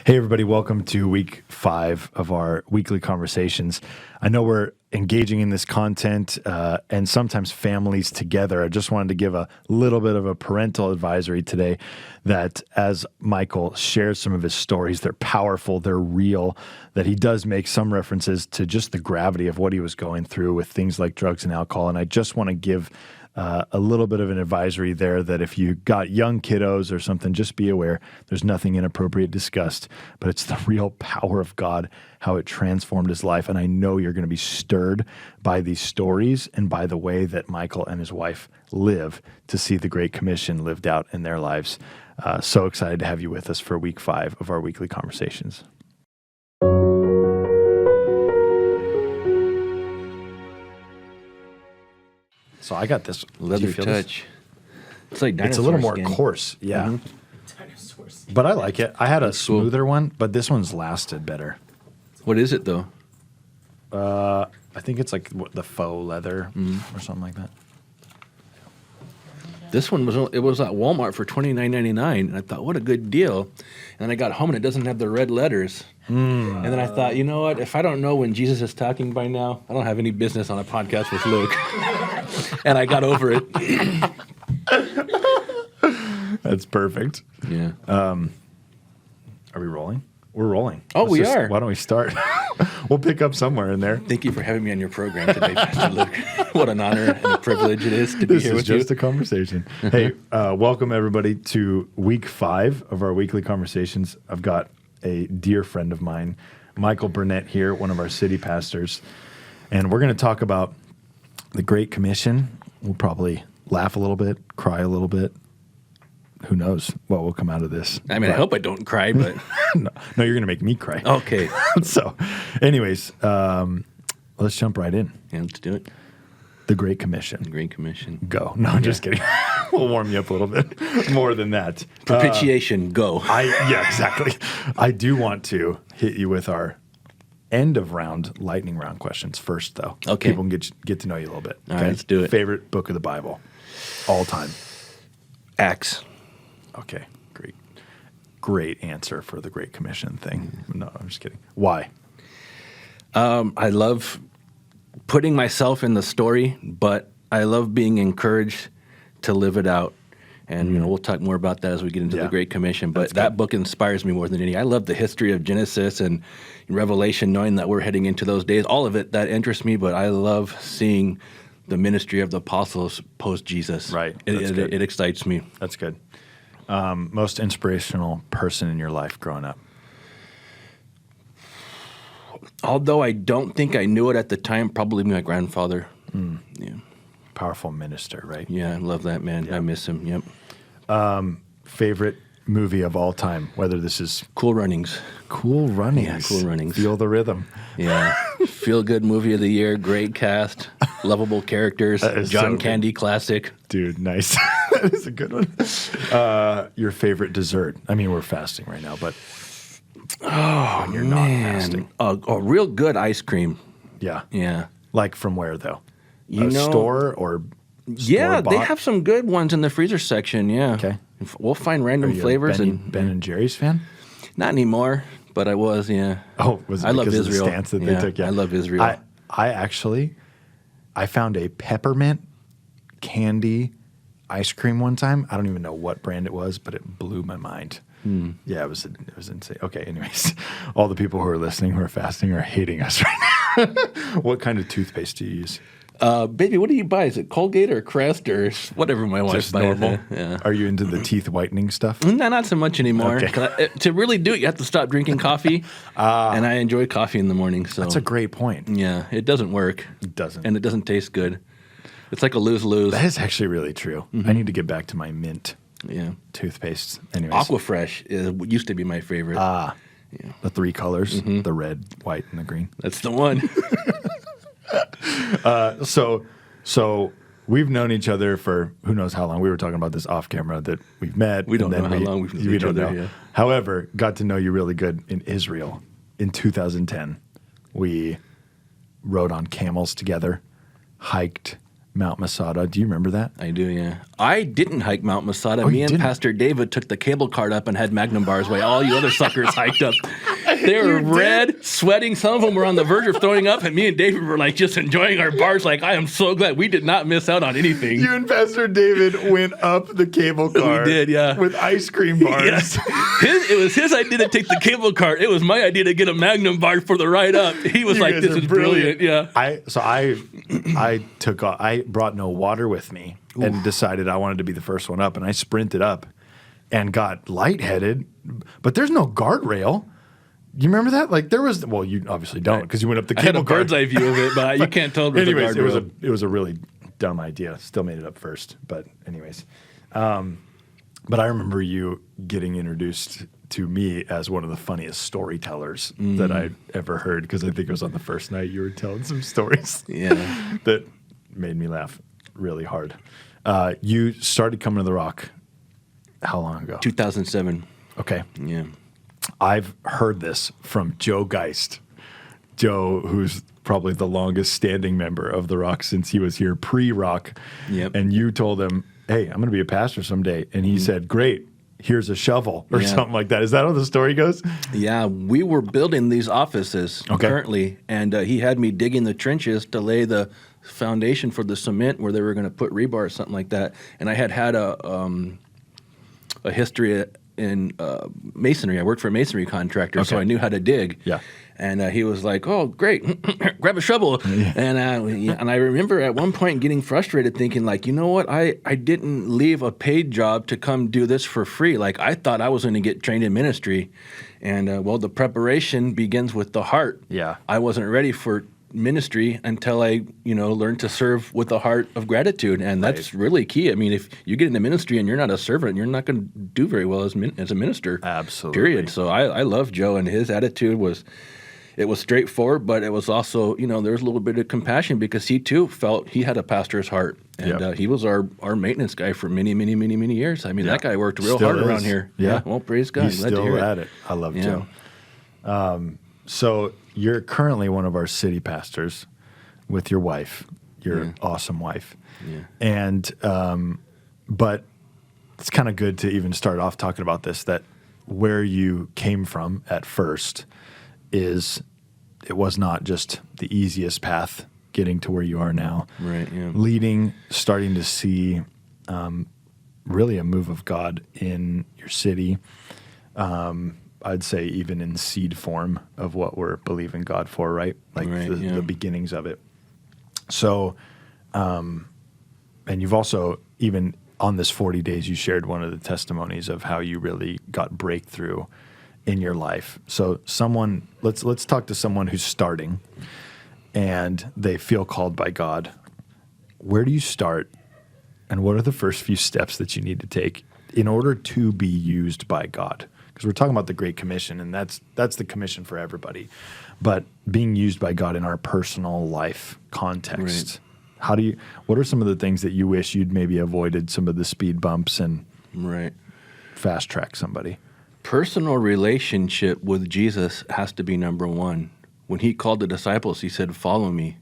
Hey, everybody, welcome to week 5 of our weekly conversations. I know we're engaging in this content and sometimes families together. I just wanted to give a little bit of a parental advisory today that as Michael shares some of his stories, they're powerful, they're real, that he does make some references to just the gravity of what he was going through with things like drugs and alcohol. And I just want to give a little bit of an advisory there that if you got young kiddos or something, just be aware there's nothing inappropriate discussed, but it's the real power of God, how it transformed his life. And I know you're going to be stirred by these stories and by the way that Michael and his wife live to see the Great Commission lived out in their lives. So excited to have you with us for week 5 of our weekly conversations. So I got this leather touch. It's like dinosaur It's a little more skin. Coarse, yeah. Dinosaurs. But I like it. I had a That's cool. smoother one, but this one's lasted better. What is it though? I think it's like the faux leather or something like that. This one was at Walmart for $29.99, and I thought, what a good deal. And I got home and it doesn't have the red letters. And then I thought, you know what? If I don't know when Jesus is talking by now, I don't have any business on a podcast with Luke. And I got over it. That's perfect. Yeah. Are we rolling? We're rolling. Oh, we are. Why don't we start? We'll pick up somewhere in there. Thank you for having me on your program today, Pastor Luke. What an honor and a privilege it is to be here with you. This is just a conversation. Hey, welcome everybody to week 5 of our weekly conversations. I've got a dear friend of mine, Mikael Burnette here, one of our city pastors. And we're going to talk about the Great Commission. We'll probably laugh a little bit, cry a little bit. Who knows what will come out of this? I mean, I hope I don't cry, but... No, you're going to make me cry. Okay. So, anyways, let's jump right in. Yeah, let's do it. The Great Commission. The Great Commission. Go. No, I'm just kidding. We'll warm you up a little bit more than that. Propitiation, go. Yeah, exactly. I do want to hit you with our end of round lightning round questions first, though. Okay. People can get to know you a little bit. All right, let's do it. Favorite book of the Bible, all time. Acts. Okay, great answer for the Great Commission thing. No, I'm just kidding. Why? I love putting myself in the story, but I love being encouraged to live it out. And we'll talk more about that as we get into the Great Commission. But that book inspires me more than any. I love the history of Genesis and Revelation, knowing that we're heading into those days. All of it, that interests me, but I love seeing the ministry of the apostles post-Jesus. Right. It excites me. That's good. Most inspirational person in your life growing up? Although I don't think I knew it at the time, probably my grandfather. Yeah. Powerful minister, right? Yeah, I love that man. Yeah. I miss him. Yep. Favorite movie of all time, whether this is Cool Runnings. Cool Runnings. Yeah, Cool Runnings. Feel the rhythm. Yeah. Feel good movie of the year. Great cast. Lovable characters. Is John so good. Candy classic. Dude, nice. That is a good one. Your favorite dessert? I mean, we're fasting right now, but when you're not fasting. A real good ice cream. Yeah. Yeah. Like from where, though? You A know- store or Yeah, they store-bought? have some good ones in the freezer section. Yeah. Okay. We'll find Are random you a flavors Ben and Jerry's fan? not anymore, but I was. Yeah. Oh, was it I love because of the Israel. stance that Yeah, they took? Yeah, I love Israel. I found a peppermint candy ice cream one time. I don't even know what brand it was, but it blew my mind. Yeah, it was insane. Okay, anyways, all the people who are listening who are fasting are hating us right now. What kind of toothpaste do you use? Baby, what do you buy? Is it Colgate or Crest or whatever my wife Just buys? normal? Yeah. Are you into the teeth whitening stuff? No, not so much anymore. Okay. 'Cause to really do it, you have to stop drinking coffee, and I enjoy coffee in the morning. So That's a great point. yeah, it doesn't work. It doesn't. And it doesn't taste good. It's like a lose-lose. That is actually really true. I need to get back to my mint Yeah. toothpaste. Anyways, Aquafresh used to be my favorite. the 3 colors, the red, white, and the green. That's the one. So we've known each other for who knows how long. We were talking about this off camera that we've met. We don't and know then how long we've known we each don't other, know. yeah. However, got to know you really good in Israel in 2010. We rode on camels together, hiked Mount Masada. Do you remember that? I do, yeah. I didn't hike Mount Masada. Oh, Me you and didn't? Pastor David took the cable cart up and had Magnum bars while all you other suckers hiked up. They were red, sweating. Some of them were on the verge of throwing up, and me and David were like just enjoying our bars. Like, I am so glad we did not miss out on anything. You and Pastor David went up the cable car. We did, yeah. With ice cream bars. Yes. It was his idea to take the cable cart. It was my idea to get a Magnum bar for the ride up. He was You like, guys "This are is brilliant." Yeah. I brought no water with me and decided I wanted to be the first one up, and I sprinted up and got lightheaded, but there's no guardrail. You remember that? Like there was. Well, you obviously don't because you went up the I had cable a car. bird's eye view of it, but you can't tell. Anyways, it was a really dumb idea. Still made it up first, but anyways. But I remember you getting introduced to me as one of the funniest storytellers that I'd ever heard because I think it was on the first night you were telling some stories that made me laugh really hard. You started coming to the Rock how long ago? 2007. Okay. Yeah. I've heard this from Joe Geist. Joe, who's probably the longest standing member of the Rock since he was here pre-Rock. Yep. And you told him, hey, I'm going to be a pastor someday. And he said, great, here's a shovel or something like that. Is that how the story goes? Yeah, we were building these offices currently, and he had me digging the trenches to lay the foundation for the cement where they were going to put rebar or something like that. And I had a history in masonry. I worked for a masonry contractor, so I knew how to dig. Yeah. And he was like, "Oh, great, grab a shovel." And I remember at one point getting frustrated, thinking like, you know what, I didn't leave a paid job to come do this for free. Like I thought I was going to get trained in ministry, and the preparation begins with the heart. Yeah. I wasn't ready for ministry until I, learned to serve with a heart of gratitude, and that's really key. I mean, if you get into ministry and you're not a servant, you're not going to do very well as a minister. Absolutely. Period. So I love Joe, and his attitude was. It was straightforward, but it was also, there was a little bit of compassion because he too felt he had a pastor's heart, and he was our maintenance guy for many, many, many, many years. I mean, that guy worked real hard around here. Yeah. Well, praise God. He's Glad to still hear at it. I love Joe. So you're currently one of our city pastors with your wife, your awesome wife. Yeah. And, but it's kind of good to even start off talking about this, that where you came from at first it was not just the easiest path getting to where you are now. Right, yeah. Starting to see really a move of God in your city. I'd say even in seed form of what we're believing God for, right? Like the beginnings of it. So, and you've also, even on this 40 days, you shared one of the testimonies of how you really got breakthrough in your life. So let's talk to someone who's starting and they feel called by God. Where do you start, and what are the first few steps that you need to take in order to be used by God? Because we're talking about the Great Commission, and that's the commission for everybody. But being used by God in our personal life context, what are some of the things that you wish you'd maybe avoided some of the speed bumps and fast track somebody? Personal relationship with Jesus has to be number one. When he called the disciples, he said, "Follow me."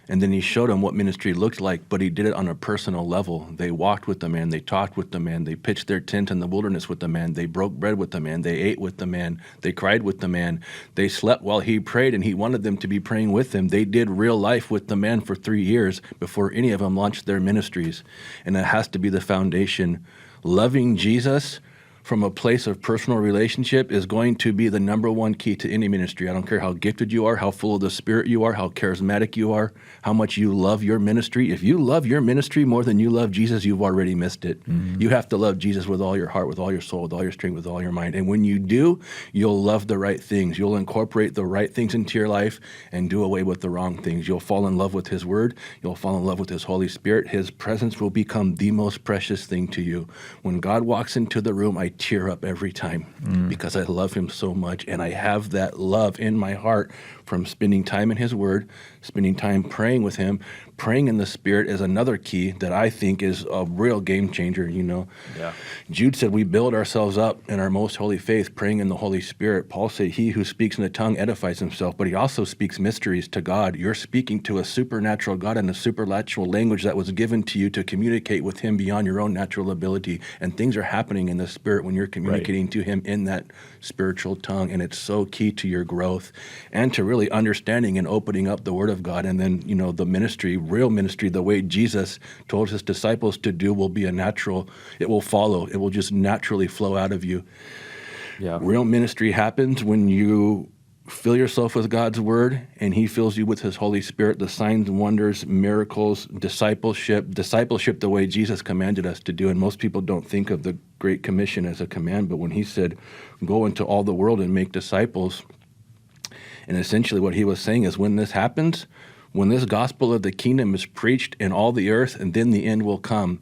And then he showed them what ministry looked like, but he did it on a personal level. They walked with the man. They talked with the man. They pitched their tent in the wilderness with the man. They broke bread with the man. They ate with the man. They cried with the man. They slept while he prayed, and he wanted them to be praying with him. They did real life with the man for 3 years before any of them launched their ministries. And that has to be the foundation. Loving Jesus from a place of personal relationship is going to be the number one key to any ministry. I don't care how gifted you are, how full of the Spirit you are, how charismatic you are, how much you love your ministry. If you love your ministry more than you love Jesus, you've already missed it. Mm-hmm. You have to love Jesus with all your heart, with all your soul, with all your strength, with all your mind. And when you do, you'll love the right things. You'll incorporate the right things into your life and do away with the wrong things. You'll fall in love with his word. You'll fall in love with his Holy Spirit. His presence will become the most precious thing to you. When God walks into the room, I tear up every time because I love him so much. And I have that love in my heart from spending time in his word, spending time praying with him. Praying in the Spirit is another key that I think is a real game changer, Yeah. Jude said we build ourselves up in our most holy faith, praying in the Holy Spirit. Paul said he who speaks in the tongue edifies himself, but he also speaks mysteries to God. You're speaking to a supernatural God in a supernatural language that was given to you to communicate with him beyond your own natural ability. And things are happening in the Spirit when you're communicating to him in that spiritual tongue. And it's so key to your growth and to really understanding and opening up the Word of God. And then, the ministry, real ministry, the way Jesus told his disciples to do will be it will follow. It will just naturally flow out of you. Yeah. Real ministry happens when you fill yourself with God's word and he fills you with his Holy Spirit, the signs and wonders, miracles, discipleship the way Jesus commanded us to do. And most people don't think of the Great Commission as a command, but when he said, go into all the world and make disciples, and essentially what he was saying is when this happens, when this gospel of the kingdom is preached in all the earth, and then the end will come.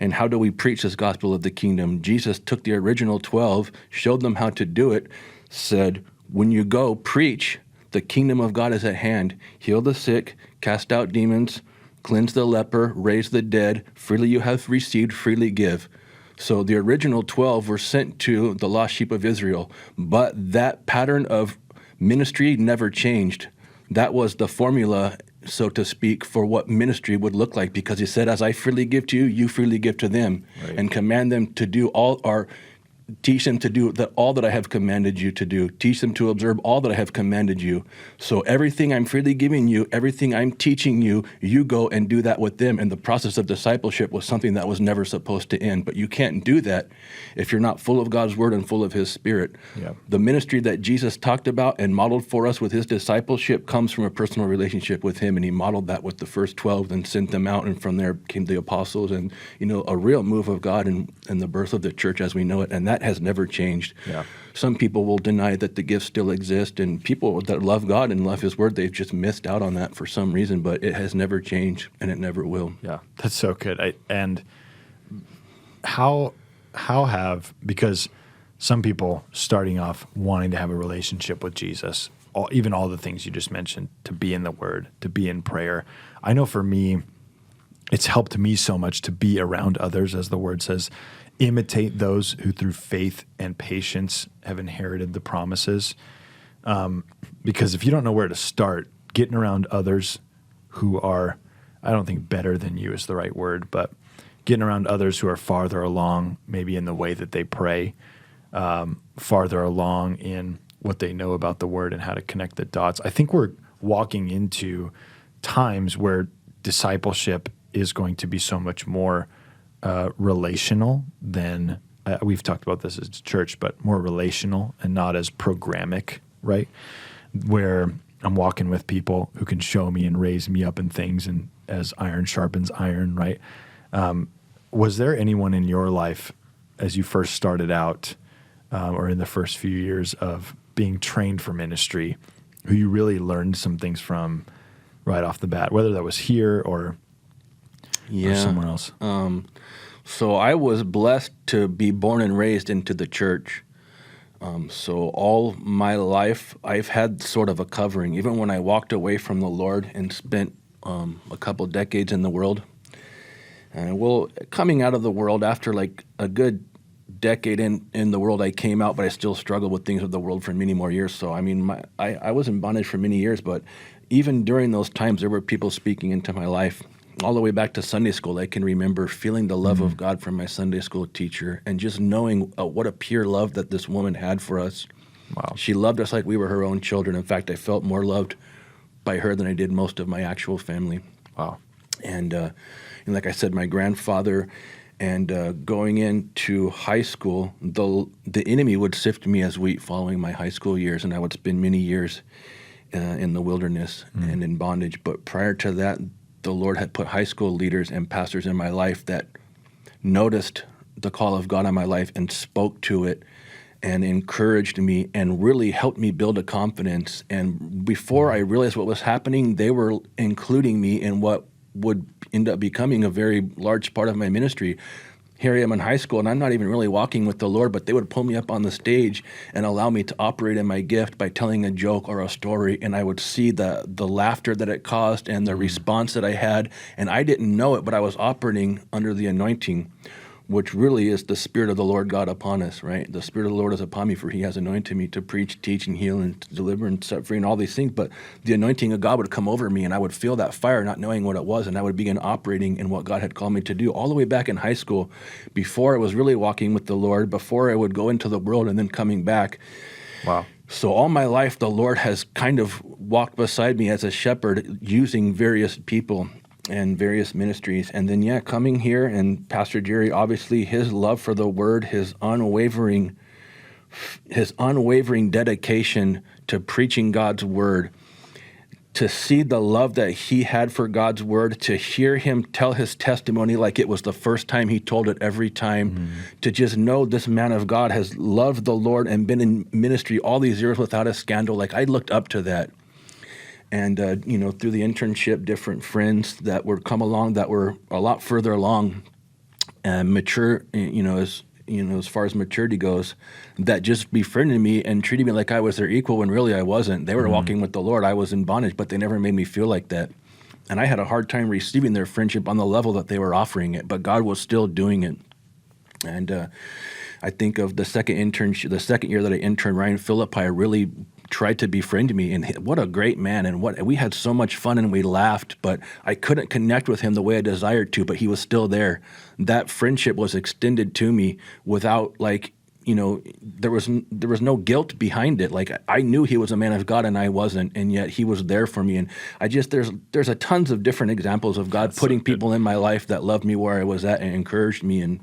And how do we preach this gospel of the kingdom? Jesus took the original 12, showed them how to do it, said, when you go, preach, the kingdom of God is at hand. Heal the sick, cast out demons, cleanse the leper, raise the dead. Freely you have received, freely give. So the original 12 were sent to the lost sheep of Israel, but that pattern of ministry never changed. That was the formula, so to speak, for what ministry would look like, because he said, as I freely give to you, you freely give to them, and command them to do teach them to do all that I have commanded you to do. Teach them to observe all that I have commanded you. So everything I'm freely giving you, everything I'm teaching you, you go and do that with them. And the process of discipleship was something that was never supposed to end. But you can't do that if you're not full of God's word and full of his Spirit. Yeah. The ministry that Jesus talked about and modeled for us with his discipleship comes from a personal relationship with him. And he modeled that with the first 12 and sent them out. And from there came the apostles and, a real move of God and the birth of the church as we know it. And that has never changed. Yeah. Some people will deny that the gifts still exist, and people that love God and love his word, they've just missed out on that for some reason, but it has never changed and it never will. Yeah, that's so good. And because some people starting off wanting to have a relationship with Jesus, even all the things you just mentioned, to be in the word, to be in prayer. I know for me, it's helped me so much to be around others, as the word says, imitate those who through faith and patience have inherited the promises. Because if you don't know where to start, getting around others who are, I don't think better than you is the right word, but getting around others who are farther along, maybe in the way that they pray, farther along in what they know about the word and how to connect the dots. I think we're walking into times where discipleship is going to be so much more relational than we've talked about this as a church, but more relational and not as programmatic, right? Where I'm walking with people who can show me and raise me up in things, and as iron sharpens iron, right? Was there anyone in your life as you first started out or in the first few years of being trained for ministry who you really learned some things from right off the bat, whether that was here or somewhere else? So I was blessed to be born and raised into the church. So all my life, I've had sort of a covering. Even when I walked away from the Lord and spent a couple decades in the world, coming out of the world after like a good decade in the world, I came out, but I still struggled with things of the world for many more years. So I mean, I was in bondage for many years, but even during those times, there were people speaking into my life. All the way back to Sunday school, I can remember feeling the love of God from my Sunday school teacher and just knowing what a pure love that this woman had for us. Wow. She loved us like we were her own children. In fact, I felt more loved by her than I did most of my actual family. Wow. And like I said, my grandfather, and going into high school, the enemy would sift me as wheat following my high school years, and I would spend many years in the wilderness and in bondage. But prior to that, the Lord had put high school leaders and pastors in my life that noticed the call of God on my life and spoke to it and encouraged me and really helped me build a confidence. And before I realized what was happening, they were including me in what would end up becoming a very large part of my ministry. here I am in high school, and I'm not even really walking with the Lord, but they would pull me up on the stage and allow me to operate in my gift by telling a joke or a story, and I would see the laughter that it caused and the response that I had, and I didn't know it, but I was operating under the anointing, which really is the Spirit of the Lord God upon us, right? The Spirit of the Lord is upon me, for he has anointed me to preach, teach, and heal, and to deliver, and set free, and all these things. But the anointing of God would come over me, and I would feel that fire, not knowing what it was, and I would begin operating in what God had called me to do all the way back in high school, before I was really walking with the Lord, before I would go into the world and then coming back. Wow. So all my life, the Lord has kind of walked beside me as a shepherd, using various people and various ministries. And then, coming here, and Pastor Jerry, obviously his love for the word, his unwavering dedication to preaching God's word, to see the love that he had for God's word, to hear him tell his testimony like it was the first time he told it every time, to just know this man of God has loved the Lord and been in ministry all these years without a scandal. Like, I looked up to that. And, through the internship, different friends that would come along that were a lot further along and mature, as far as maturity goes, that just befriended me and treated me like I was their equal when really I wasn't. They were walking with the Lord. I was in bondage, but they never made me feel like that. And I had a hard time receiving their friendship on the level that they were offering it, but God was still doing it. And I think of the second year that I interned, Ryan Philippi really tried to befriend me, and what a great man, and we had so much fun and we laughed, but I couldn't connect with him the way I desired to, but he was still there. That friendship was extended to me without there was no guilt behind it. Like, I knew he was a man of God and I wasn't, and yet he was there for me. And there's a tons of different examples of God putting people in my life that loved me where I was at and encouraged me. And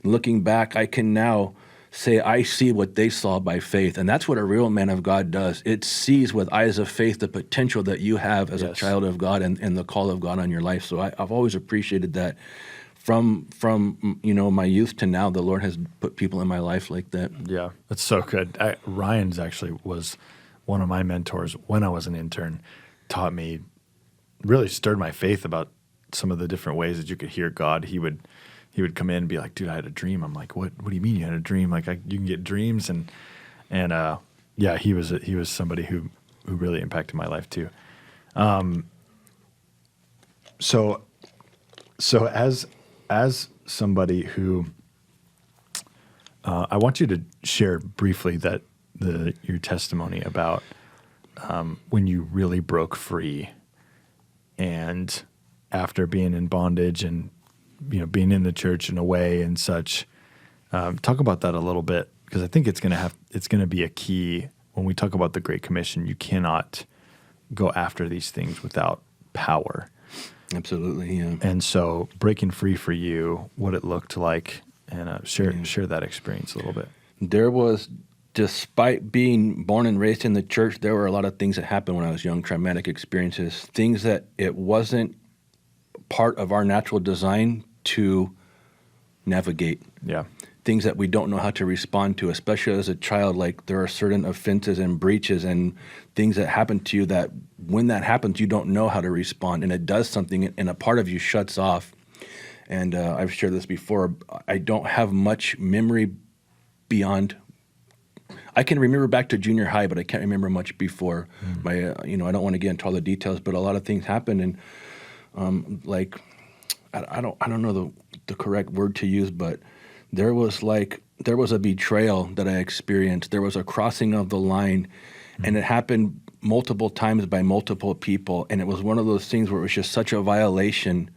looking back, I can now say I see what they saw by faith. And that's what a real man of God does. It sees with eyes of faith the potential that you have as a child of God and the call of God on your life. So I've always appreciated that. From my youth to now, the Lord has put people in my life like that. Yeah, that's so good. Ryan's actually was one of my mentors when I was an intern, taught me, really stirred my faith about some of the different ways that you could hear God. He would come in and be like, dude, I had a dream. I'm like, what do you mean you had a dream? Like, you can get dreams. And he was somebody who really impacted my life too. So as somebody who, I want you to share briefly your testimony about when you really broke free, and after being in bondage and being in the church in a way and such. Talk about that a little bit, because I think it's going to be a key when we talk about the Great Commission. You cannot go after these things without power. Absolutely, yeah. And so breaking free for you, what it looked like, and share that experience a little bit. There was, despite being born and raised in the church, there were a lot of things that happened when I was young, traumatic experiences, things that it wasn't part of our natural design to navigate. Yeah. Things that we don't know how to respond to, especially as a child. Like, there are certain offenses and breaches and things that happen to you that when that happens, you don't know how to respond, and it does something, and a part of you shuts off. And I've shared this before. I don't have much memory beyond. I can remember back to junior high, but I can't remember much before. I don't want to get into all the details, but a lot of things happened, and I don't know the correct word to use, but there was a betrayal that I experienced. There was a crossing of the line, and it happened multiple times by multiple people. And it was one of those things where it was just such a violation.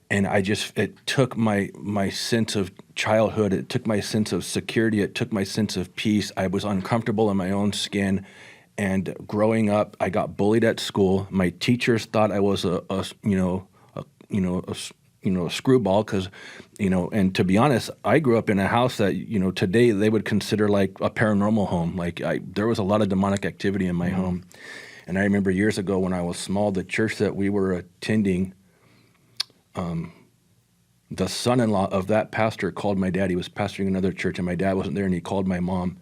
And it took my sense of childhood. It took my sense of security. It took my sense of peace. I was uncomfortable in my own skin. And growing up, I got bullied at school. My teachers thought I was a screwball, because, and to be honest, I grew up in a house that, today they would consider like a paranormal home. Like, there was a lot of demonic activity in my home. And I remember years ago when I was small, the church that we were attending, the son-in-law of that pastor called my dad. He was pastoring another church, and my dad wasn't there, and he called my mom.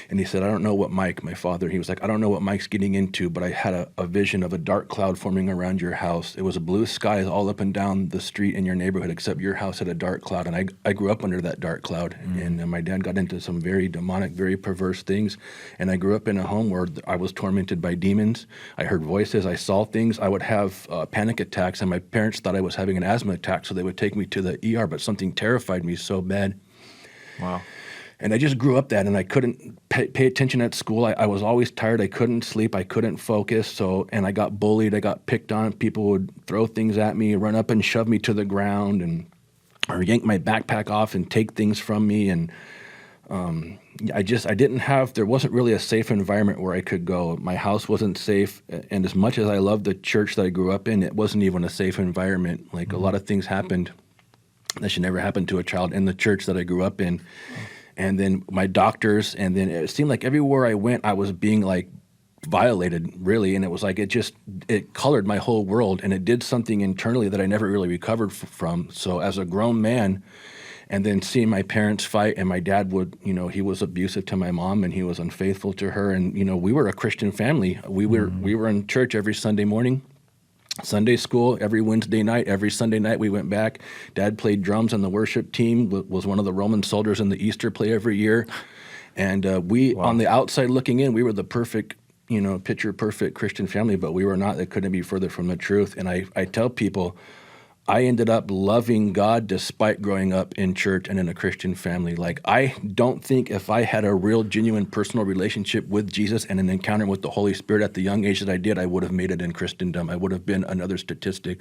And he said, I don't know what Mike, my father, he was like, I don't know what Mike's getting into, but I had a vision of a dark cloud forming around your house. It was a blue sky all up and down the street in your neighborhood, except your house had a dark cloud. And I grew up under that dark cloud. And my dad got into some very demonic, very perverse things. And I grew up in a home where I was tormented by demons. I heard voices. I saw things. I would have panic attacks, and my parents thought I was having an asthma attack, so they would take me to the ER, but something terrified me so bad. Wow. And I just grew up that, and I couldn't pay attention at school. I was always tired. I couldn't sleep. I couldn't focus. And I got bullied. I got picked on. People would throw things at me, run up and shove me to the ground, or yank my backpack off and take things from me. And there wasn't really a safe environment where I could go. My house wasn't safe. And as much as I loved the church that I grew up in, it wasn't even a safe environment. Like a lot of things happened that should never happen to a child in the church that I grew up in. And then my doctors, and then it seemed like everywhere I went, I was being like violated, really. And it was like, it colored my whole world, and it did something internally that I never really recovered from. So as a grown man, and then seeing my parents fight, and my dad he was abusive to my mom, and he was unfaithful to her. And, we were a Christian family. We were in church every Sunday morning. Sunday school every Wednesday night. Every Sunday night we went back. Dad played drums on the worship team, was one of the Roman soldiers in the Easter play every year. And on the outside looking in, we were the perfect, picture perfect Christian family, but we were not. It couldn't be further from the truth. And I tell people, I ended up loving God despite growing up in church and in a Christian family. Like, I don't think if I had a real, genuine, personal relationship with Jesus and an encounter with the Holy Spirit at the young age that I did, I would have made it in Christendom. I would have been another statistic.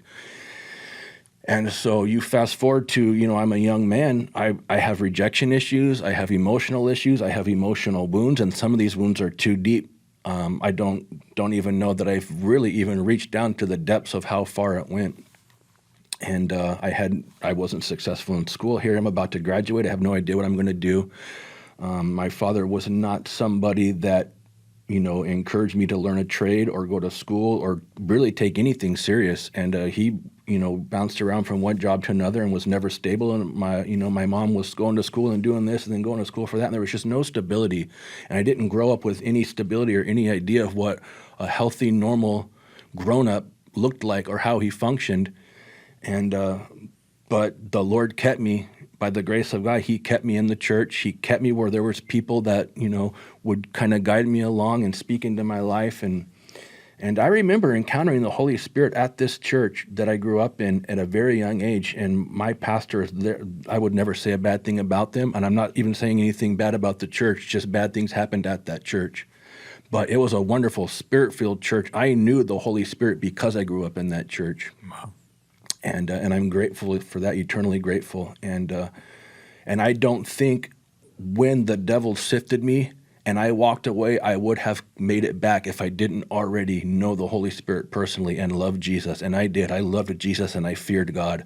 And so you fast forward to, I'm a young man. I have rejection issues. I have emotional issues. I have emotional wounds, and some of these wounds are too deep. I don't even know that I've really even reached down to the depths of how far it went. And I wasn't successful in school. Here I'm about to graduate. I have no idea what I'm going to do. My father was not somebody that, encouraged me to learn a trade or go to school or really take anything serious. And he, bounced around from one job to another and was never stable. And my mom was going to school and doing this and then going to school for that. And there was just no stability. And I didn't grow up with any stability or any idea of what a healthy, normal grown-up looked like or how he functioned. And but the Lord kept me. By the grace of God, He kept me in the church. He kept me where there was people that, would kind of guide me along and speak into my life. And I remember encountering the Holy Spirit at this church that I grew up in at a very young age. And my pastor, I would never say a bad thing about them. And I'm not even saying anything bad about the church. Just bad things happened at that church. But it was a wonderful, Spirit-filled church. I knew the Holy Spirit because I grew up in that church. Wow. And I'm grateful for that, eternally grateful. And I don't think when the devil sifted me and I walked away, I would have made it back if I didn't already know the Holy Spirit personally and love Jesus. And I did. I loved Jesus and I feared God.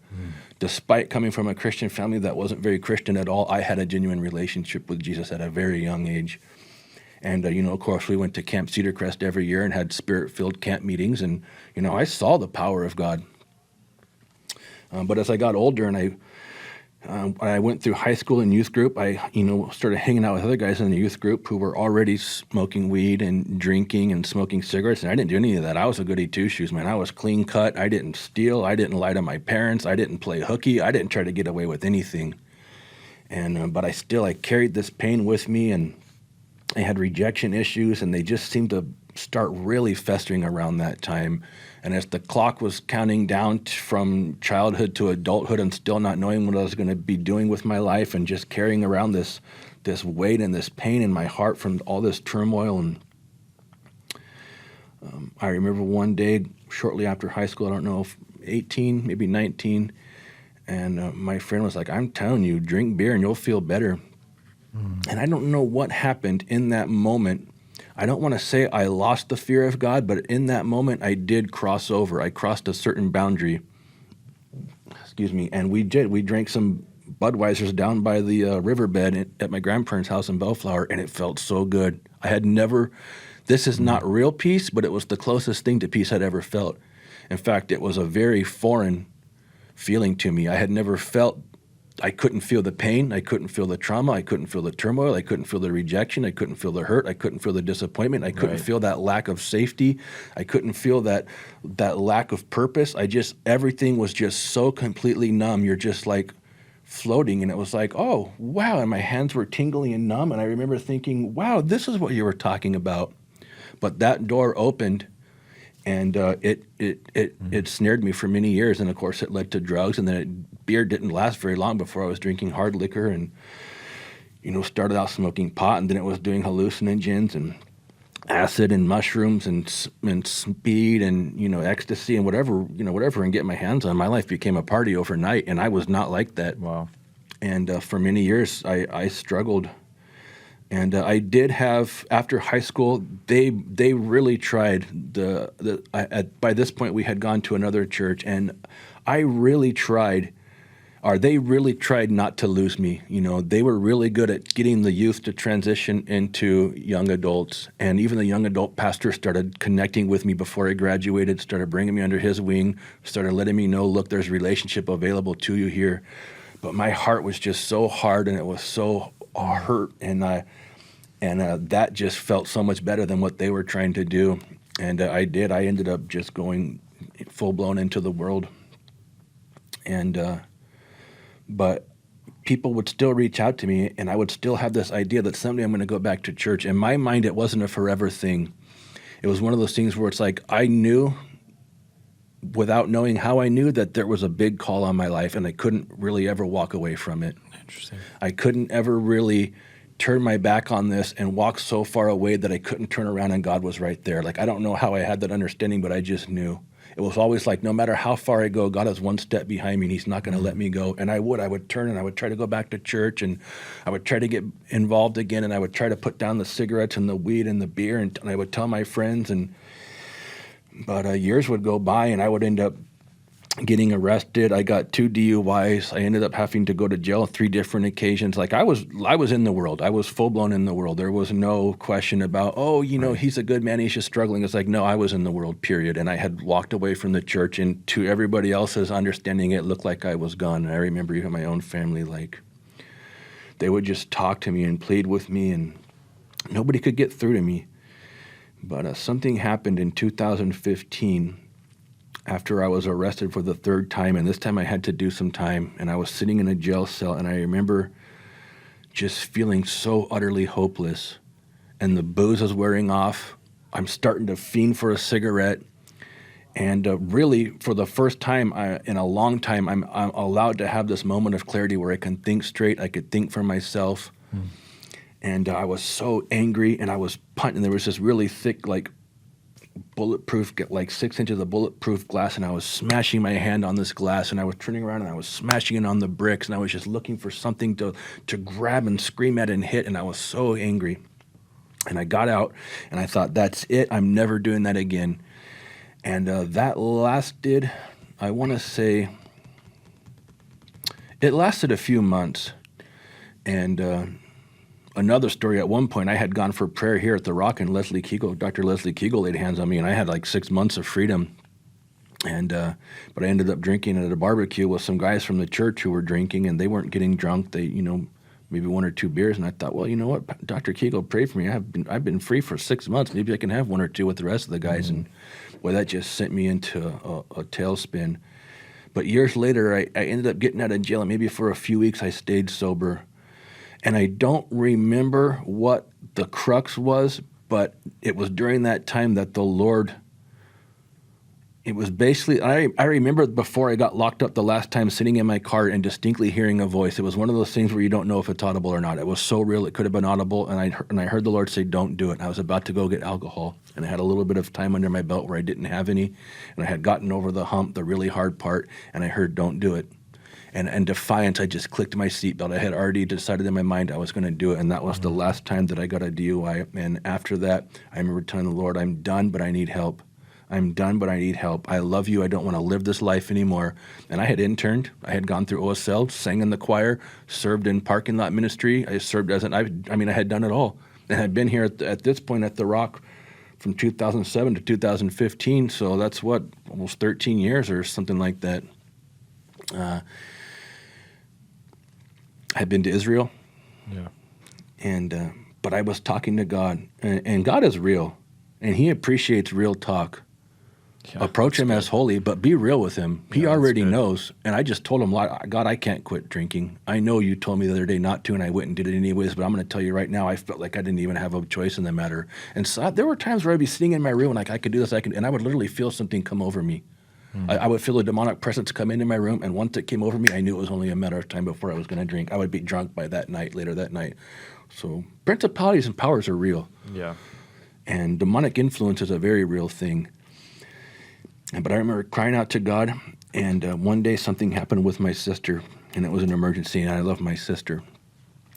Despite coming from a Christian family that wasn't very Christian at all, I had a genuine relationship with Jesus at a very young age. And, of course, we went to Camp Cedar Crest every year and had Spirit-filled camp meetings. And, I saw the power of God. But as I got older and I went through high school and youth group, I started hanging out with other guys in the youth group who were already smoking weed and drinking and smoking cigarettes, and I didn't do any of that. I was a goody two-shoes, man. I was clean cut. I didn't steal. I didn't lie to my parents. I didn't play hooky. I didn't try to get away with anything. And but I carried this pain with me, and I had rejection issues, and they just seemed to start really festering around that time. And as the clock was counting down from childhood to adulthood and still not knowing what I was going to be doing with my life and just carrying around this weight and this pain in my heart from all this turmoil. And I remember one day shortly after high school, I don't know, 18, maybe 19, and my friend was like, I'm telling you, drink beer and you'll feel better. And I don't know what happened in that moment. I don't want to say I lost the fear of God, but in that moment I did cross over. I crossed a certain boundary. And we did. We drank some Budweisers down by the riverbed at my grandparents' house in Bellflower, and it felt so good. I had never, this is not real peace, but it was the closest thing to peace I'd ever felt. In fact, it was a very foreign feeling to me. I had never felt I couldn't feel the pain. I couldn't feel the trauma. I couldn't feel the turmoil. I couldn't feel the rejection. I couldn't feel the hurt. I couldn't feel the disappointment. I couldn't feel that lack of safety. I couldn't feel that lack of purpose. Everything was just so completely numb. You're just like floating, and it was like, oh, wow. And my hands were tingling and numb. And I remember thinking, wow, this is what you were talking about. But that door opened, and it snared me for many years. And of course, it led to drugs. And then beer didn't last very long before I was drinking hard liquor, and started out smoking pot, and then it was doing hallucinogens and acid and mushrooms and speed and ecstasy and whatever and get my hands on. My life became a party overnight, and I was not like that. Wow. And for many years, I struggled. And I did have, after high school, they really tried. By this point, we had gone to another church, and they really tried not to lose me. They were really good at getting the youth to transition into young adults. And even the young adult pastor started connecting with me before I graduated, started bringing me under his wing, started letting me know, look, there's a relationship available to you here. But my heart was just so hard, and it was so hurt, and that just felt so much better than what they were trying to do. And I ended up just going full-blown into the world. And but people would still reach out to me, and I would still have this idea that someday I'm going to go back to church. In my mind, it wasn't a forever thing. It was one of those things where it's like I knew, without knowing how I knew, that there was a big call on my life, and I couldn't really ever walk away from it. Interesting. I couldn't ever really turn my back on this and walk so far away that I couldn't turn around and God was right there. Like, I don't know how I had that understanding, but I just knew. It was always like, no matter how far I go, God is one step behind me, and he's not going to let me go. And I would turn, and I would try to go back to church, and I would try to get involved again, and I would try to put down the cigarettes and the weed and the beer, and I would tell my friends, but years would go by, and I would end up getting arrested. I got 2 DUIs. I ended up having to go to jail on 3 different occasions. Like, I was in the world. I was full-blown in the world. There was no question about, he's a good man, he's just struggling. It's like, no, I was in the world, period. And I had walked away from the church, and to everybody else's understanding, it looked like I was gone. And I remember even my own family, like, they would just talk to me and plead with me, and nobody could get through to me. But something happened in 2015 after I was arrested for the 3rd time, and this time I had to do some time, and I was sitting in a jail cell, and I remember just feeling so utterly hopeless, and the booze is wearing off. I'm starting to fiend for a cigarette, and really, for the first time in a long time, I'm allowed to have this moment of clarity where I can think straight, I could think for myself, and I was so angry, and I was punting. There was this really thick, like, bulletproof, like 6 inches of bulletproof glass, and I was smashing my hand on this glass, and I was turning around, and I was smashing it on the bricks, and I was just looking for something to grab and scream at and hit, and I was so angry. And I got out, and I thought, that's it, I'm never doing that again. And that lasted, I want to say, it lasted a few months. And another story, at one point, I had gone for prayer here at the Rock, and Dr. Leslie Kegel laid hands on me, and I had like 6 months of freedom. And but I ended up drinking at a barbecue with some guys from the church who were drinking, and they weren't getting drunk. They, maybe 1 or 2 beers, and I thought, well, you know what, Dr. Kegel, pray for me. I've been free for 6 months. Maybe I can have 1 or 2 with the rest of the guys. And boy, that just sent me into a tailspin. But years later, I ended up getting out of jail, and maybe for a few weeks I stayed sober. And I don't remember what the crux was, but it was during that time that the Lord, it was basically, I remember before I got locked up the last time, sitting in my car and distinctly hearing a voice. It was one of those things where you don't know if it's audible or not. It was so real, it could have been audible, and I heard the Lord say, don't do it. I was about to go get alcohol, and I had a little bit of time under my belt where I didn't have any, and I had gotten over the hump, the really hard part, and I heard, don't do it. And defiance, I just clicked my seatbelt. I had already decided in my mind I was going to do it, and that was the last time that I got a DUI. And after that, I remember telling the Lord, I'm done, but I need help. I'm done, but I need help. I love you. I don't want to live this life anymore. And I had interned. I had gone through OSL, sang in the choir, served in parking lot ministry. I served as I had done it all. And I'd been here at this point at the Rock from 2007 to 2015. So that's almost 13 years or something like that. I had been to Israel, Yeah. and but I was talking to God, and God is real, and He appreciates real talk. Yeah, Approach that's Him as good. holy, but be real with Him. He Yeah, that's already good. knows. And I just told Him, God, I can't quit drinking. I know you told me the other day not to, and I went and did it anyways, but I'm going to tell you right now, I felt like I didn't even have a choice in the matter. And so there were times where I'd be sitting in my room, and like, I could do this, and I would literally feel something come over me. I would feel a demonic presence come into my room, and once it came over me, I knew it was only a matter of time before I was going to drink. I would be drunk by that night, later that night. So principalities and powers are real, Yeah. and demonic influence is a very real thing. But I remember crying out to God, and one day something happened with my sister, and it was an emergency, and I love my sister.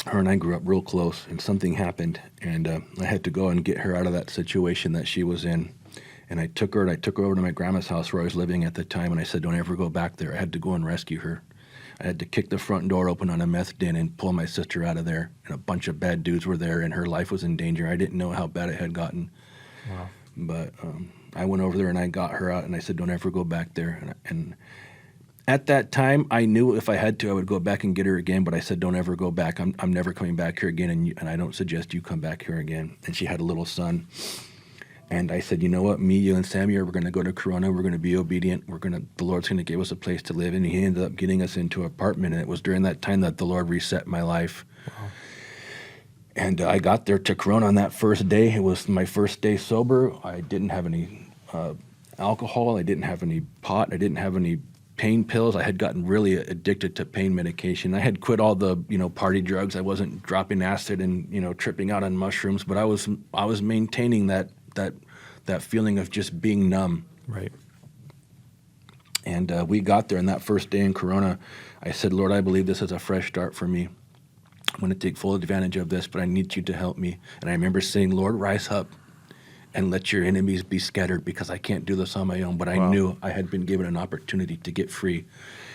Her and I grew up real close, and something happened, and I had to go and get her out of that situation that she was in. And I took her over to my grandma's house where I was living at the time, and I said, don't ever go back there. I had to go and rescue her. I had to kick the front door open on a meth den and pull my sister out of there, and a bunch of bad dudes were there, and her life was in danger. I didn't know how bad it had gotten. Wow. But I went over there and I got her out, and I said, don't ever go back there. And at that time, I knew if I had to, I would go back and get her again. But I said, don't ever go back. I'm never coming back here again, and I don't suggest you come back here again. And she had a little son. And I said, you know what, me, you, and Sammy, we're going to go to Corona. We're going to be obedient. The Lord's going to give us a place to live. And He ended up getting us into an apartment. And it was during that time that the Lord reset my life. Wow. And I got there to Corona on that first day. It was my first day sober. I didn't have any alcohol. I didn't have any pot. I didn't have any pain pills. I had gotten really addicted to pain medication. I had quit all the party drugs. I wasn't dropping acid and tripping out on mushrooms. But I was maintaining that feeling of just being numb. Right. And we got there, and that first day in Corona, I said, Lord, I believe this is a fresh start for me. I'm going to take full advantage of this, but I need you to help me. And I remember saying, Lord, rise up and let your enemies be scattered, because I can't do this on my own. But I knew I had been given an opportunity to get free.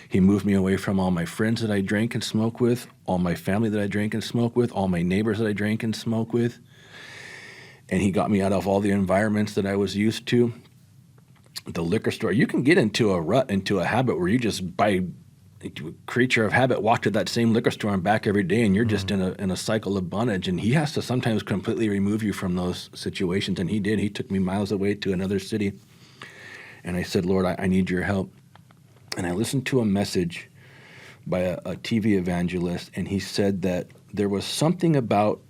He moved me away from all my friends that I drank and smoked with, all my family that I drank and smoked with, all my neighbors that I drank and smoked with. And He got me out of all the environments that I was used to. The liquor store, you can get into a rut, into a habit where you just, by creature of habit, walk to that same liquor store and back every day, and you're just in a cycle of bondage. And He has to sometimes completely remove you from those situations, and He did. He took me miles away to another city, and I said, Lord, I need your help. And I listened to a message by a TV evangelist, and he said that there was something about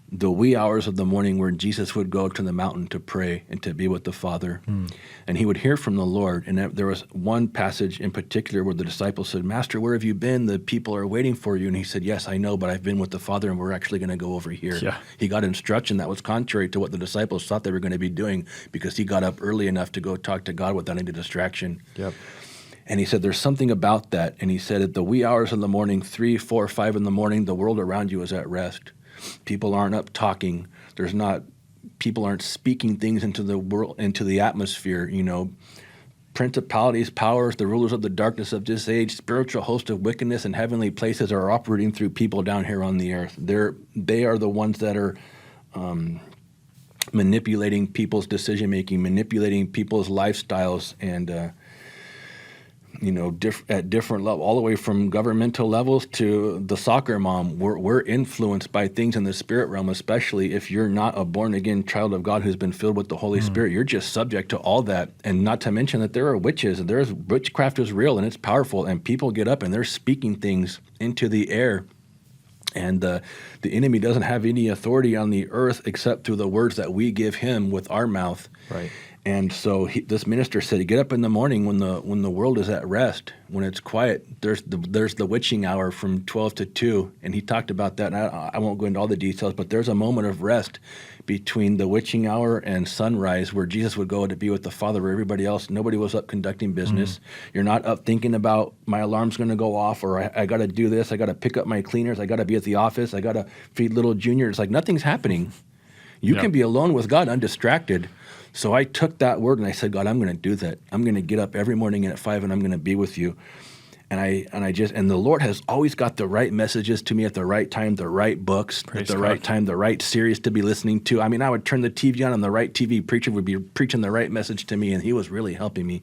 the wee hours of the morning where Jesus would go to the mountain to pray and to be with the Father. And He would hear from the Lord. And there was one passage in particular where the disciples said, Master, where have you been? The people are waiting for you. And He said, yes, I know, but I've been with the Father, and we're actually going to go over here. Yeah. He got instruction that was contrary to what the disciples thought they were going to be doing, because He got up early enough to go talk to God without any distraction. Yep. And He said, there's something about that. And He said, at the wee hours in the morning, 3, 4, 5 in the morning, the world around you is at rest. People aren't up talking. People aren't speaking things into the world, into the atmosphere. Principalities, powers, the rulers of the darkness of this age, spiritual hosts of wickedness in heavenly places are operating through people down here on the earth. They are the ones that are manipulating people's decision making, manipulating people's lifestyles, and at different levels, all the way from governmental levels to the soccer mom. We're influenced by things in the spirit realm, especially if you're not a born-again child of God who's been filled with the Holy Spirit. You're just subject to all that, and not to mention that there are witches, and witchcraft is real, and it's powerful, and people get up and they're speaking things into the air. And the enemy doesn't have any authority on the earth except through the words that we give him with our mouth. Right. And so this minister said, get up in the morning when the world is at rest, when it's quiet. There's the witching hour from 12 to 2, and he talked about that. And I won't go into all the details, but there's a moment of rest between the witching hour and sunrise where Jesus would go to be with the Father, where everybody else, nobody was up conducting business. You're not up thinking about my alarm's going to go off, or I got to do this, I got to pick up my cleaners, I got to be at the office, I got to feed little Junior. It's like nothing's happening. You can be alone with God, undistracted. So I took that word and I said, God, I'm going to do that. I'm going to get up every morning at 5 and I'm going to be with you. And the Lord has always got the right messages to me at the right time, the right books at the right time, the right series to be listening to. I mean, I would turn the TV on and the right TV preacher would be preaching the right message to me, and he was really helping me.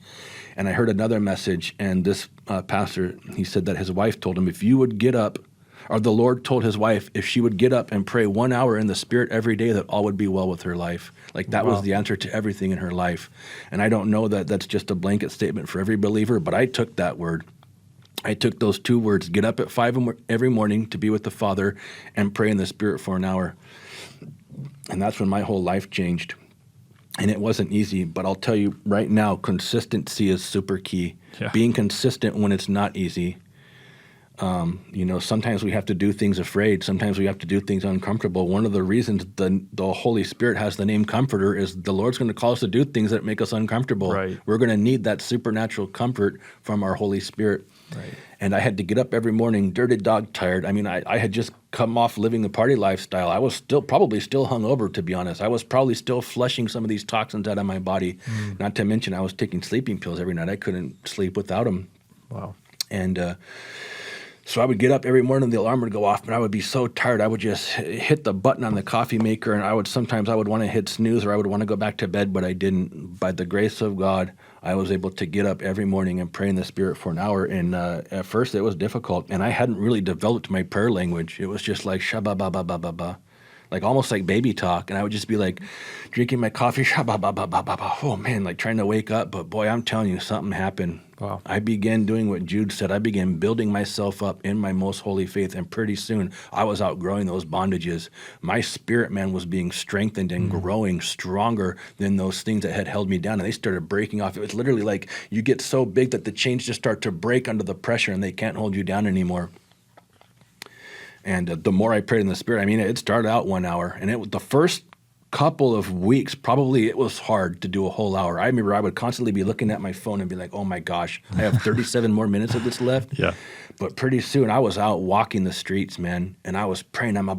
And I heard another message, and this pastor, he said that his wife told him, if you would get up Or the Lord told his wife if she would get up and pray 1 hour in the Spirit every day, that all would be well with her life. Like that was the answer to everything in her life. And I don't know that that's just a blanket statement for every believer, but I took that word. I took those 2 words, get up at 5 every morning to be with the Father and pray in the Spirit for an hour. And that's when my whole life changed. And it wasn't easy, but I'll tell you right now, consistency is super key. Yeah. Being consistent when it's not easy. Sometimes we have to do things afraid. Sometimes we have to do things uncomfortable. One of the reasons the Holy Spirit has the name Comforter is the Lord's going to call us to do things that make us uncomfortable. Right. We're going to need that supernatural comfort from our Holy Spirit. Right. And I had to get up every morning, dirty dog tired. I mean, I had just come off living the party lifestyle. I was probably still hungover, to be honest. I was probably still flushing some of these toxins out of my body. Not to mention I was taking sleeping pills every night. I couldn't sleep without them. Wow. And so I would get up every morning, the alarm would go off, but I would be so tired. I would just hit the button on the coffee maker, and sometimes I would want to hit snooze, or I would want to go back to bed, but I didn't. By the grace of God, I was able to get up every morning and pray in the Spirit for an hour. And at first it was difficult, and I hadn't really developed my prayer language. It was just like sha-ba-ba-ba-ba-ba-ba, like almost like baby talk. And I would just be like drinking my coffee, sha-ba-ba-ba-ba-ba-ba. Oh man, like trying to wake up. But boy, I'm telling you, something happened. Wow. I began doing what Jude said. I began building myself up in my most holy faith, and pretty soon I was outgrowing those bondages. My spirit man was being strengthened and growing stronger than those things that had held me down, and they started breaking off. It was literally like you get so big that the chains just start to break under the pressure, and they can't hold you down anymore. And the more I prayed in the Spirit, I mean, it started out 1 hour, and it was the first couple of weeks, probably it was hard to do a whole hour. I remember I would constantly be looking at my phone and be like, oh my gosh, I have 37 more minutes of this left. Yeah. But pretty soon I was out walking the streets, man, and I was praying, and I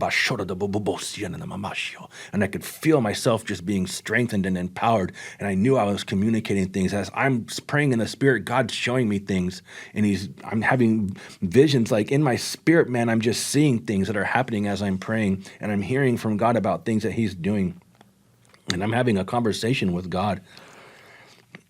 could feel myself just being strengthened and empowered, and I knew I was communicating things. As I'm praying in the Spirit, God's showing me things, and I'm having visions, like in my spirit, man, I'm just seeing things that are happening as I'm praying, and I'm hearing from God about things that he's doing. And I'm having a conversation with God.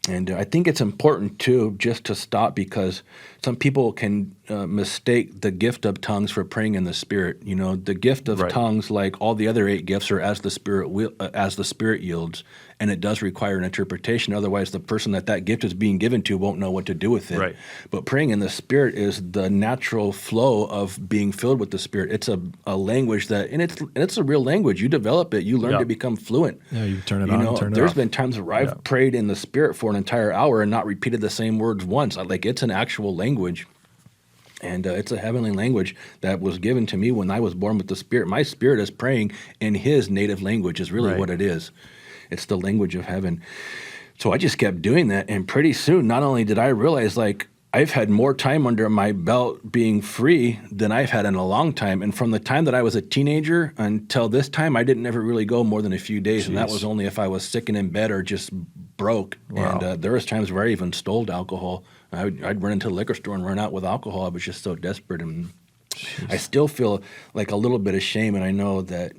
And I think it's important, too, just to stop, because some people can mistake the gift of tongues for praying in the Spirit. You know, the gift of tongues, like all the other 8 gifts, are as the Spirit yields. And it does require an interpretation. Otherwise, the person that gift is being given to won't know what to do with it. Right. But praying in the Spirit is the natural flow of being filled with the Spirit. It's a language that, and it's a real language. You develop it. You learn to become fluent. Yeah, you turn it on and turn it off. There's been times where I've prayed in the Spirit for an entire hour and not repeated the same words once. Like, it's an actual language. And it's a heavenly language that was given to me when I was born with the Spirit. My spirit is praying in his native language is really what it is. It's the language of heaven. So I just kept doing that. And pretty soon, not only did I realize, like, I've had more time under my belt being free than I've had in a long time. And from the time that I was a teenager until this time, I didn't ever really go more than a few days. Jeez. And that was only if I was sick and in bed or just broke. Wow. And there was times where I even stole alcohol. I'd run into the liquor store and run out with alcohol. I was just so desperate. And Jeez. I still feel like a little bit of shame. And I know that,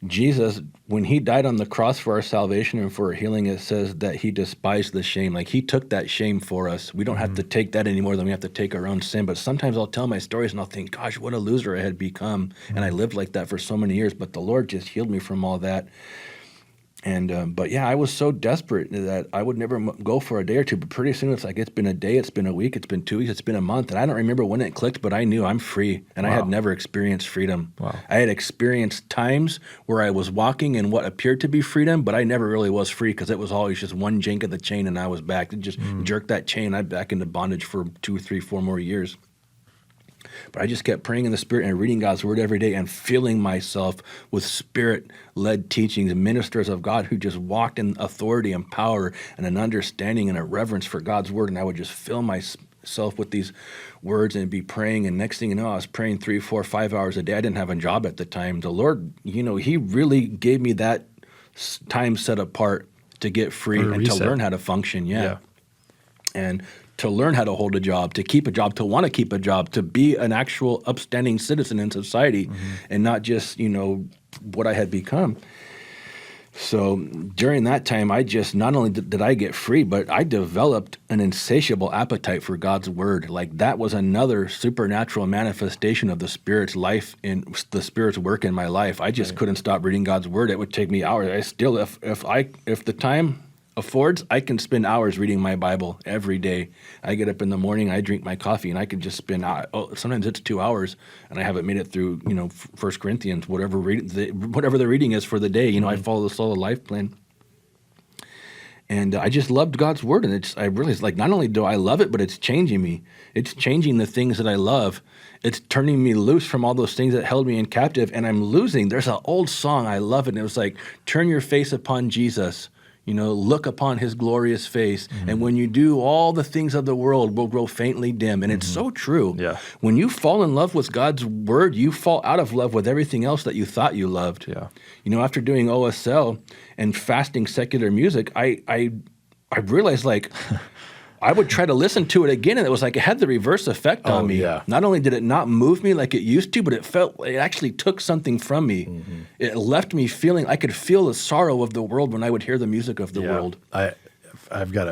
Jesus, when he died on the cross for our salvation and for our healing, it says that he despised the shame. Like, he took that shame for us. We don't have to take that anymore than we have to take our own sin. But sometimes I'll tell my stories and I'll think, gosh, what a loser I had become. And I lived like that for so many years. But the Lord just healed me from all that. And but yeah, I was so desperate that I would never go for a day or two. But pretty soon it's like, it's been a day, it's been a week, it's been 2 weeks, it's been a month. And I don't remember when it clicked, but I knew I'm free. And I had never experienced freedom. I had experienced times where I was walking in what appeared to be freedom, but I never really was free, because it was always just one jank of the chain and I was back. It just jerked that chain. I'm back into bondage for 2, 3, 4 more years. But I just kept praying in the Spirit and reading God's Word every day and filling myself with Spirit-led teachings and ministers of God who just walked in authority and power and an understanding and a reverence for God's Word. And I would just fill myself with these words and be praying. And next thing you know, I was praying 3, 4, 5 hours a day. I didn't have a job at the time. The Lord, he really gave me that time set apart to get free and to learn how to function. Yeah. And to learn how to hold a job, to keep a job, to want to keep a job, to be an actual upstanding citizen in society, and not just, what I had become. So during that time, I just, not only did I get free, but I developed an insatiable appetite for God's word. Like that was another supernatural manifestation of the Spirit's life in the Spirit's work in my life. I just couldn't stop reading God's word. It would take me hours. I still, if the time affords, I can spend hours reading my Bible every day. I get up in the morning, I drink my coffee, and I can just spend, sometimes it's 2 hours, and I haven't made it through, 1 Corinthians, whatever the reading is for the day. I follow the Soul of Life plan. And I just loved God's word, and I realized, like, not only do I love it, but it's changing me. It's changing the things that I love. It's turning me loose from all those things that held me in captive, and I'm losing. There's an old song, I love it, and it was like, turn your face upon Jesus. Look upon his glorious face. And when you do, all the things of the world will grow faintly dim. And it's so true. Yeah. When you fall in love with God's word, you fall out of love with everything else that you thought you loved. Yeah. After doing OSL and fasting secular music, I realized, like, I would try to listen to it again, and it was like it had the reverse effect on me. Yeah. Not only did it not move me like it used to, but it actually took something from me. It left me feeling, I could feel the sorrow of the world when I would hear the music of the world. I've got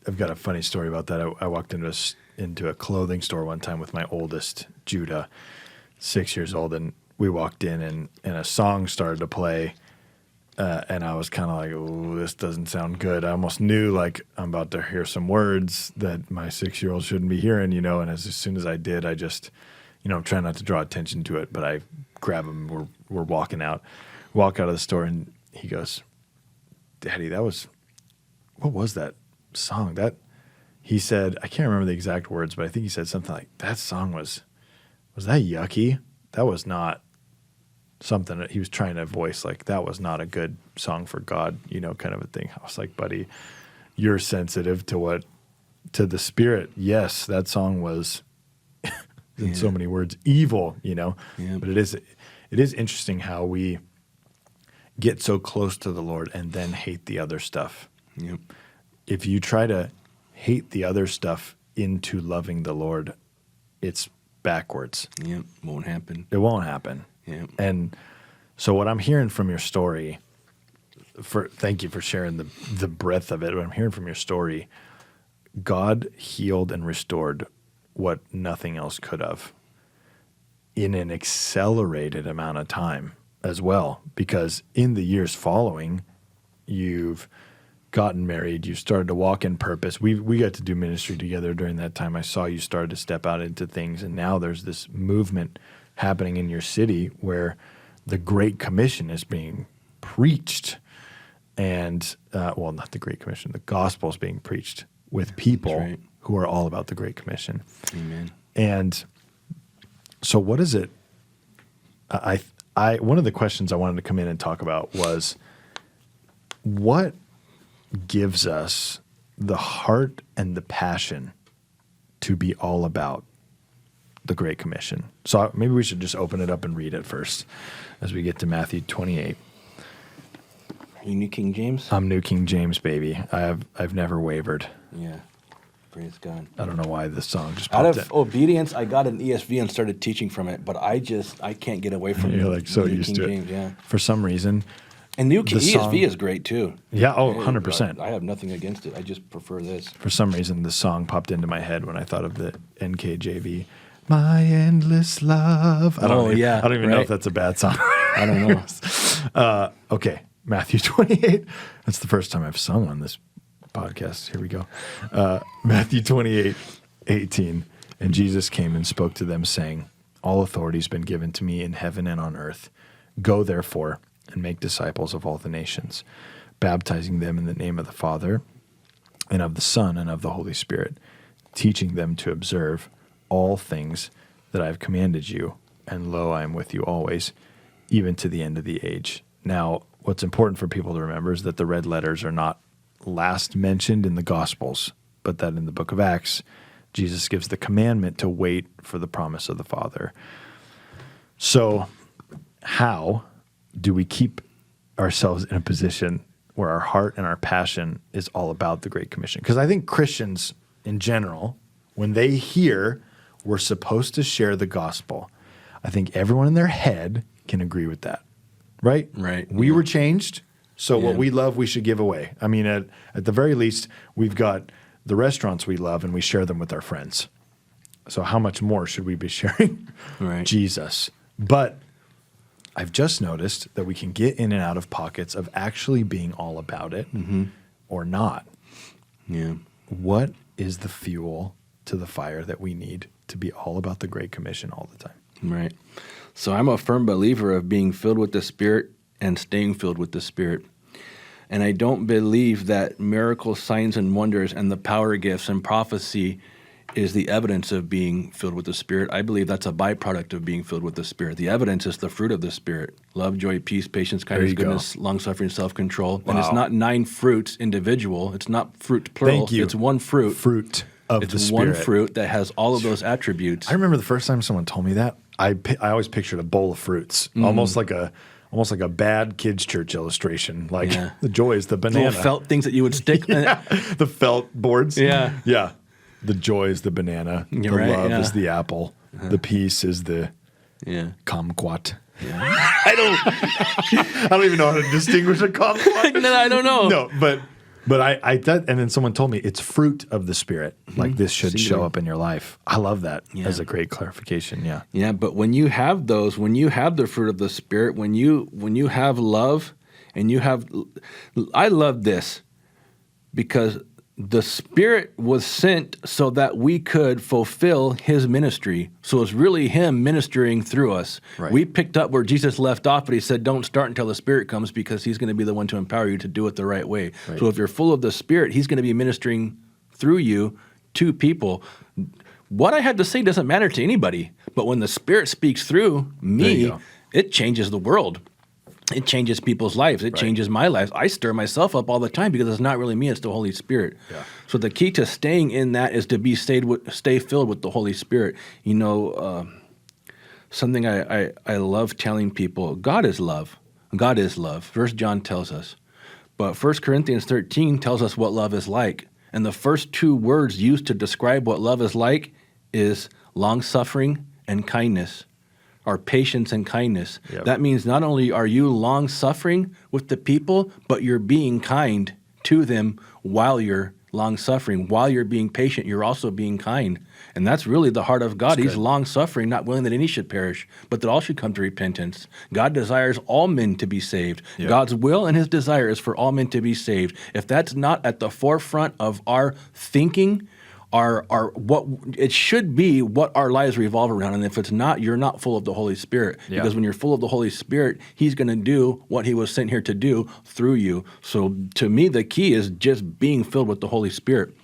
a funny story about that. I walked into a clothing store one time with my oldest, Judah, 6 years old, and we walked in, and a song started to play. And I was kind of like, oh, this doesn't sound good. I almost knew, like, I'm about to hear some words that my 6-year-old shouldn't be hearing, and as soon as I did, I just, I'm trying not to draw attention to it, but I grab him, we're walking out, walk out of the store, and he goes, Daddy, what was that song? He said, I can't remember the exact words, but I think he said something like, that song was that yucky? That was not something that he was trying to voice, like, that was not a good song for God, kind of a thing. I was like, buddy, you're sensitive to the Spirit. Yes, that song was, in so many words, evil, but it is interesting how we get so close to the Lord and then hate the other stuff. Yep. If you try to hate the other stuff into loving the Lord, it's backwards. Yep, won't happen. It won't happen. Yeah. And so what I'm hearing from your story, thank you for sharing the breadth of it. What I'm hearing from your story, God healed and restored what nothing else could have in an accelerated amount of time as well, because in the years following, you've gotten married, you started to walk in purpose. We got to do ministry together during that time. I saw you started to step out into things, and now there's this movement happening in your city where the Great Commission is being preached, and not the Great Commission, the gospel is being preached with people who are all about the Great Commission. Amen. And so what is it? One of the questions I wanted to come in and talk about was, what gives us the heart and the passion to be all about the Great Commission? So maybe we should just open it up and read it first as we get to Matthew 28. Are you New King James? I'm New King James, baby. I've never wavered. Yeah. Praise God. I don't know why this song just Out popped of obedience, I got an ESV and started teaching from it, but I can't get away from You're like so New used King to James, it. yeah. For some reason. And New King the song- ESV is great too. Yeah, 100%. I have nothing against it. I just prefer this. For some reason, the song popped into my head when I thought of the NKJV. My endless love. I don't even know if that's a bad song. I don't know. Okay, Matthew 28. That's the first time I've sung on this podcast. Here we go. Matthew 28:18. And Jesus came and spoke to them, saying, all authority has been given to me in heaven and on earth. Go, therefore, and make disciples of all the nations, baptizing them in the name of the Father and of the Son and of the Holy Spirit, teaching them to observe all things that I have commanded you. And lo, I am with you always, even to the end of the age. Now, what's important for people to remember is that the red letters are not last mentioned in the Gospels, but that in the book of Acts, Jesus gives the commandment to wait for the promise of the Father. So how do we keep ourselves in a position where our heart and our passion is all about the Great Commission? Because I think Christians in general, when they hear we're supposed to share the gospel, I think everyone in their head can agree with that, right? Right. We were changed. So what Yeah. we love, we should give away. I mean, at the very least, we've got the restaurants we love and we share them with our friends. So how much more should we be sharing? Right. Jesus. But I've just noticed that we can get in and out of pockets of actually being all about it or not. Yeah. What is the fuel to the fire that we need to be all about the Great Commission all the time? Right. So I'm a firm believer of being filled with the Spirit and staying filled with the Spirit. And I don't believe that miracles, signs, and wonders and the power gifts and prophecy is the evidence of being filled with the Spirit. I believe that's a byproduct of being filled with the Spirit. The evidence is the fruit of the Spirit: love, joy, peace, patience, kindness, goodness, long-suffering, self-control. And it's not 9 fruits individual. It's not fruit plural. Thank you. It's one fruit. Fruit of the It's Spirit. one fruit that has all of those attributes. I remember the first time someone told me that, I always pictured a bowl of fruits, almost like a bad kids' church illustration. Like the joy is the banana. Little felt things that you would stick. The felt boards. Yeah. Yeah. The joy is the banana. You're the right, love yeah. is the apple. The peace is the Yeah. kumquat. Yeah. I don't even know how to distinguish a kumquat. No, I don't know. No, but I thought, and then someone told me it's fruit of the Spirit. Like this should show up in your life. I love that as a great clarification. Yeah. Yeah, but when you have those, when you have the fruit of the Spirit, when you have love, and you have, I love this because the Spirit was sent so that we could fulfill His ministry. So it's really Him ministering through us. Right. We picked up where Jesus left off, but He said, don't start until the Spirit comes, because He's going to be the one to empower you to do it the right way. Right. So if you're full of the Spirit, He's going to be ministering through you to people. What I have to say doesn't matter to anybody, but when the Spirit speaks through There me, you go. it changes the world. It changes people's lives. It changes my life. I stir myself up all the time because it's not really me, it's the Holy Spirit. Yeah. So the key to staying in that is to stay filled with the Holy Spirit. You know, something I love telling people, God is love. God is love. 1 John tells us. But 1 Corinthians 13 tells us what love is like. And the first 2 words used to describe what love is like is long-suffering and kindness, or patience and kindness. Yep. That means not only are you long-suffering with the people, but you're being kind to them while you're long-suffering. While you're being patient, you're also being kind. And that's really the heart of God. He's long-suffering, not willing that any should perish, but that all should come to repentance. God desires all men to be saved. Yep. God's will and His desire is for all men to be saved. If that's not at the forefront of our thinking, our what it should be, what our lives revolve around. And if it's not, you're not full of the Holy Spirit. Yeah. Because when you're full of the Holy Spirit, He's going to do what He was sent here to do through you. So to me, the key is just being filled with the Holy Spirit.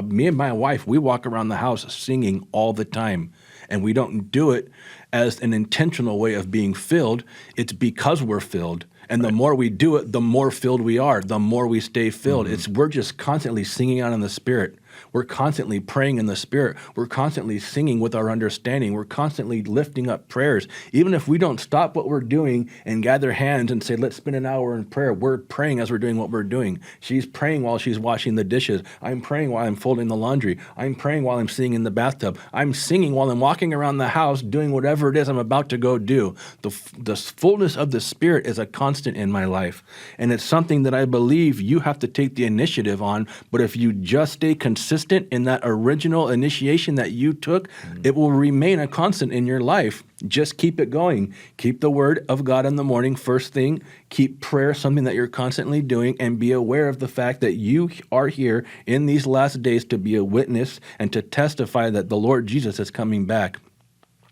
Me and my wife, we walk around the house singing all the time. And we don't do it as an intentional way of being filled. It's because we're filled. And the more we do it, the more filled we are, the more we stay filled. We're just constantly singing out in the Spirit. We're constantly praying in the Spirit. We're constantly singing with our understanding. We're constantly lifting up prayers. Even if we don't stop what we're doing and gather hands and say, let's spend an hour in prayer, we're praying as we're doing what we're doing. She's praying while she's washing the dishes. I'm praying while I'm folding the laundry. I'm praying while I'm sitting in the bathtub. I'm singing while I'm walking around the house doing whatever it is I'm about to go do. The fullness of the Spirit is a constant in my life. And it's something that I believe you have to take the initiative on. But if you just stay consistent in that original initiation that you took, it will remain a constant in your life. Just keep it going. Keep the Word of God in the morning first thing. Keep prayer something that you're constantly doing, and be aware of the fact that you are here in these last days to be a witness and to testify that the Lord Jesus is coming back.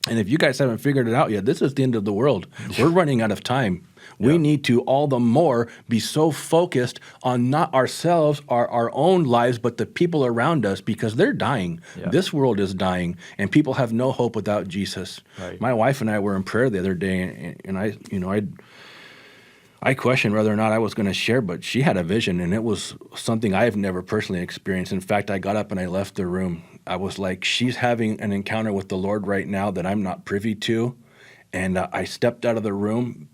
And if you guys haven't figured it out yet, this is the end of the world. We're running out of time. We need to all the more be so focused on not ourselves, our own lives, but the people around us, because they're dying. Yeah. This world is dying, and people have no hope without Jesus. Right. My wife and I were in prayer the other day, and I questioned whether or not I was going to share, but she had a vision, and it was something I have never personally experienced. In fact, I got up and I left the room. I was like, she's having an encounter with the Lord right now that I'm not privy to. And I stepped out of the room.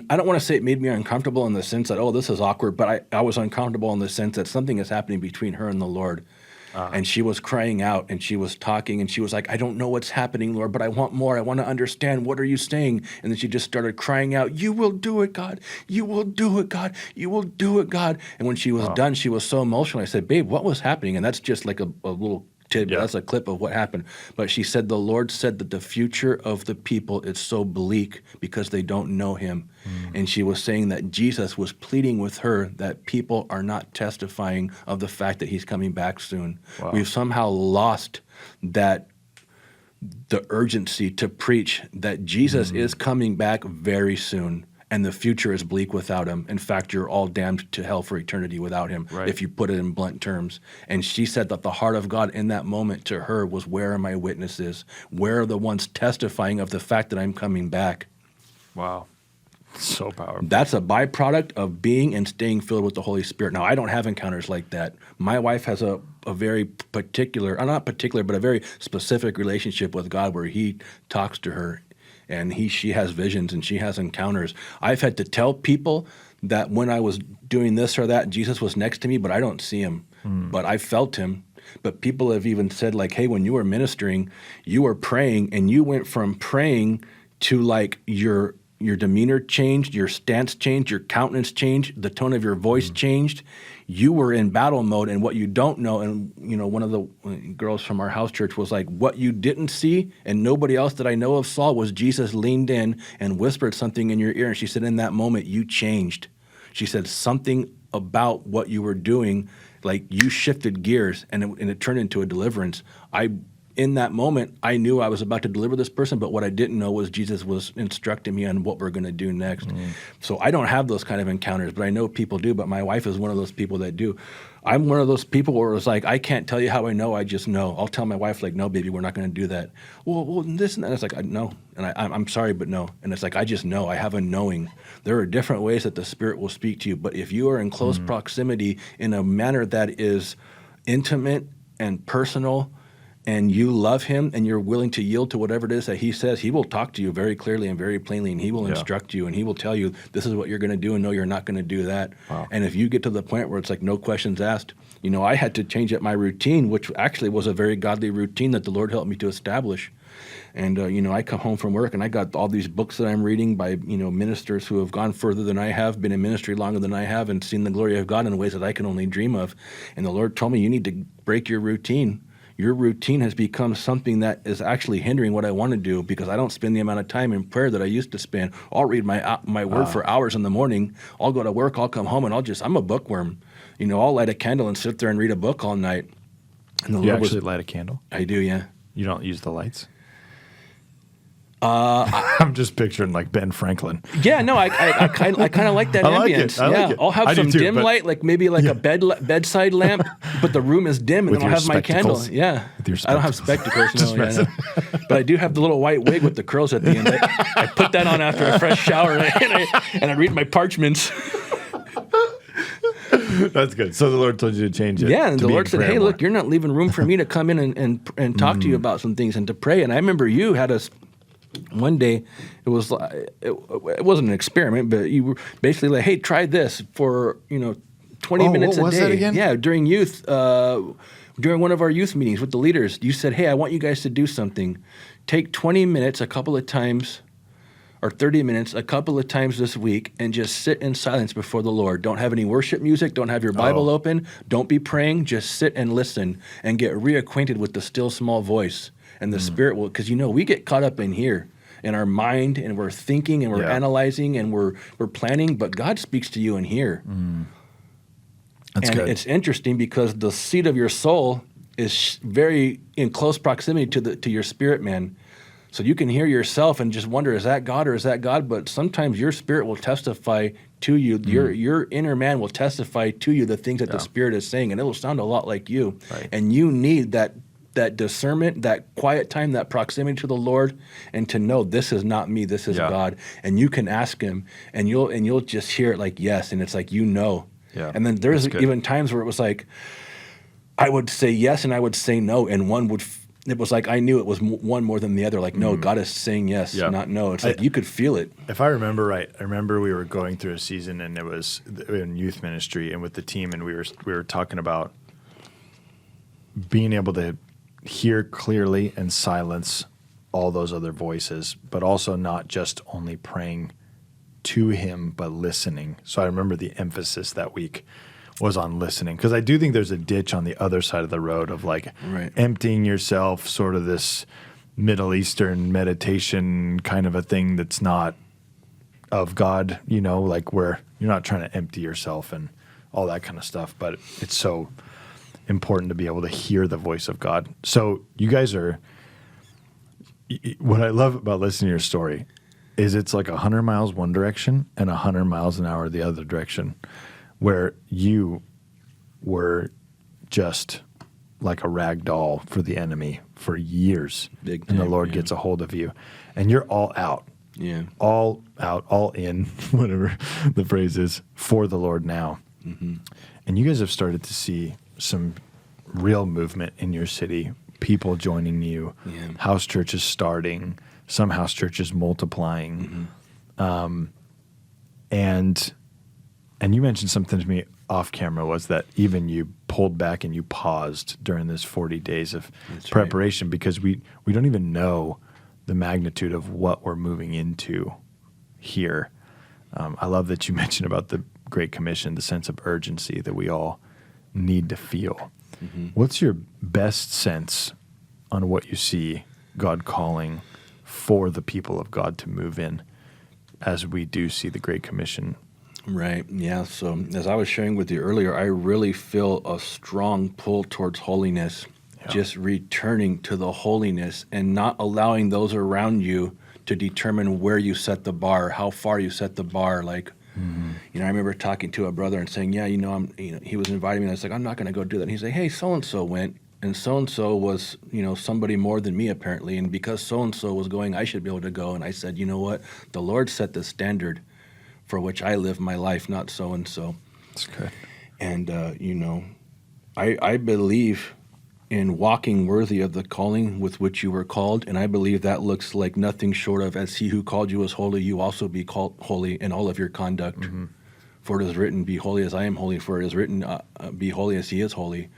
I don't want to say it made me uncomfortable in the sense that, oh, this is awkward, but I was uncomfortable in the sense that something is happening between her and the Lord. And she was crying out, and she was talking, and she was like, I don't know what's happening, Lord, but I want more. I want to understand. What are you saying? And then she just started crying out, you will do it, God. You will do it, God. You will do it, God. And when she was done, she was so emotional. I said, babe, what was happening? And that's just like a little tidbit. Yeah. That's a clip of what happened. But she said, the Lord said that the future of the people is so bleak because they don't know him. And she was saying that Jesus was pleading with her that people are not testifying of the fact that he's coming back soon. Wow. We've somehow lost the urgency to preach that Jesus is coming back very soon. And the future is bleak without him. In fact, you're all damned to hell for eternity without him, if you put it in blunt terms. And she said that the heart of God in that moment to her was, where are my witnesses? Where are the ones testifying of the fact that I'm coming back? Wow. So powerful. That's a byproduct of being and staying filled with the Holy Spirit. Now, I don't have encounters like that. My wife has a very particular, not particular, but a very specific relationship with God where he talks to her. And she has visions and she has encounters. I've had to tell people that when I was doing this or that, Jesus was next to me, but I don't see him. But I felt him. But people have even said, like, hey, when you were ministering, you were praying, and you went from praying to like your demeanor changed, your stance changed, your countenance changed, the tone of your voice changed. You were in battle mode, and what you don't know, and one of the girls from our house church was like, what you didn't see and nobody else that I know of saw was Jesus leaned in and whispered something in your ear, and she said, in that moment, you changed. She said, something about what you were doing, like you shifted gears, and it turned into a deliverance. In that moment, I knew I was about to deliver this person, but what I didn't know was Jesus was instructing me on what we're going to do next. So I don't have those kind of encounters, but I know people do, but my wife is one of those people that do. I'm one of those people where it's like, I can't tell you how I know, I just know. I'll tell my wife, like, no, baby, we're not going to do that. Well, this and that. It's like, no. And I'm sorry, but no. And it's like, I just know. I have a knowing. There are different ways that the Spirit will speak to you, but if you are in close proximity in a manner that is intimate and personal, and you love him and you're willing to yield to whatever it is that he says, he will talk to you very clearly and very plainly, and he will instruct you, and he will tell you, this is what you're going to do, and no, you're not going to do that. Wow. And if you get to the point where it's like no questions asked, I had to change up my routine, which actually was a very godly routine that the Lord helped me to establish. And, I come home from work and I got all these books that I'm reading by, ministers who have gone further than I have, been in ministry longer than I have, and seen the glory of God in ways that I can only dream of. And the Lord told me, you need to break your routine. Your routine has become something that is actually hindering what I want to do, because I don't spend the amount of time in prayer that I used to spend. I'll read my word for hours in the morning. I'll go to work, I'll come home, and I'm a bookworm. I'll light a candle and sit there and read a book all night. And the You Lord actually light a candle? I do, yeah. You don't use the lights? I'm just picturing like Ben Franklin. Yeah, no, I kind of like that ambience. I like it. I'll have some dim light, like maybe like a bedside lamp, but the room is dim, and then I'll have my candle. Yeah, I don't have spectacles. No, but I do have the little white wig with the curls at the end. I put that on after a fresh shower, and I read my parchments. That's good. So the Lord told you to change it. Yeah, and the Lord said, hey, look, you're not leaving room for me to come in and talk to you about some things and to pray. And I remember you had us. One day, it wasn't an experiment, but you were basically like, hey, try this for 20 minutes a day. What was that again? Yeah, during youth, during one of our youth meetings with the leaders, you said, hey, I want you guys to do something. Take 20 minutes a couple of times, or 30 minutes a couple of times this week, and just sit in silence before the Lord. Don't have any worship music. Don't have your Bible open. Don't be praying. Just sit and listen and get reacquainted with the still small voice. And the Spirit will, because we get caught up in here, in our mind, and we're thinking, and we're analyzing, and we're planning, but God speaks to you in here. That's good. It's interesting because the seat of your soul is very in close proximity to your spirit, man. So you can hear yourself and just wonder, is that God or is that God? But sometimes your spirit will testify to you. Your inner man will testify to you the things that the Spirit is saying, and it will sound a lot like you. Right. And you need that discernment, that quiet time, that proximity to the Lord, and to know this is not me, this is God. And you can ask him, and you'll just hear it like yes, and it's like Yeah. And then there's even times where it was like I would say yes and I would say no, and it was like I knew it was one more than the other. Like no, God is saying yes, not no. It's like you could feel it. If I remember right, I remember we were going through a season, and it was in youth ministry and with the team, and we were talking about being able to hear clearly and silence all those other voices, but also not just only praying to him, but listening. So I remember the emphasis that week was on listening, because I do think there's a ditch on the other side of the road of like emptying yourself, sort of this Middle Eastern meditation kind of a thing that's not of God, you know, like where you're not trying to empty yourself and all that kind of stuff, but it's so important to be able to hear the voice of God. So you guys are, what I love about listening to your story is it's like 100 miles one direction and 100 miles an hour the other direction, where you were just like a rag doll for the enemy for years. Big time, and the Lord yeah. gets a hold of you, and you're all out. Yeah. All out, all in, whatever the phrase is, for the Lord now. Mm-hmm. And you guys have started to see some real movement in your city, people joining you, house churches starting, some house churches multiplying. Mm-hmm. And you mentioned something to me off camera, was that even you pulled back and you paused during this 40 days of preparation, because we don't even know the magnitude of what we're moving into here. I love that you mentioned about the Great Commission, the sense of urgency that we all need to feel. Mm-hmm. What's your best sense on what you see God calling for the people of God to move in as we do see the Great Commission? Right. Yeah. So as I was sharing with you earlier, I really feel a strong pull towards holiness, just returning to the holiness and not allowing those around you to determine where you set the bar, how far you set the bar. Like, I remember talking to a brother and saying, he was inviting me, and I was like, I'm not going to go do that. And he's like, hey, so-and-so went, and so-and-so was, somebody more than me apparently. And because so-and-so was going, I should be able to go. And I said, you know what? The Lord set the standard for which I live my life, not so-and-so. That's good. And, I believe in walking worthy of the calling with which you were called, and I believe that looks like nothing short of, as he who called you is holy, you also be called holy in all of your conduct. Mm-hmm. For it is written, be holy as I am holy, for it is written, be holy as he is holy.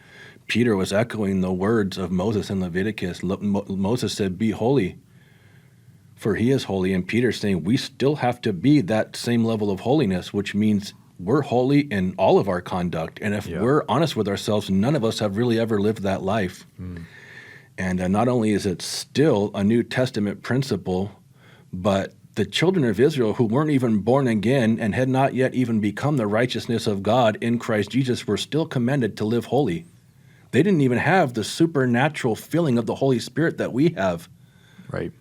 Peter was echoing the words of Moses in Leviticus. Moses said, be holy, for he is holy. And Peter's saying we still have to be that same level of holiness, which means we're holy in all of our conduct. And if we're honest with ourselves, none of us have really ever lived that life. Mm. And not only is it still a New Testament principle, but the children of Israel who weren't even born again and had not yet even become the righteousness of God in Christ Jesus were still commanded to live holy. They didn't even have the supernatural filling of the Holy Spirit that we have. Right.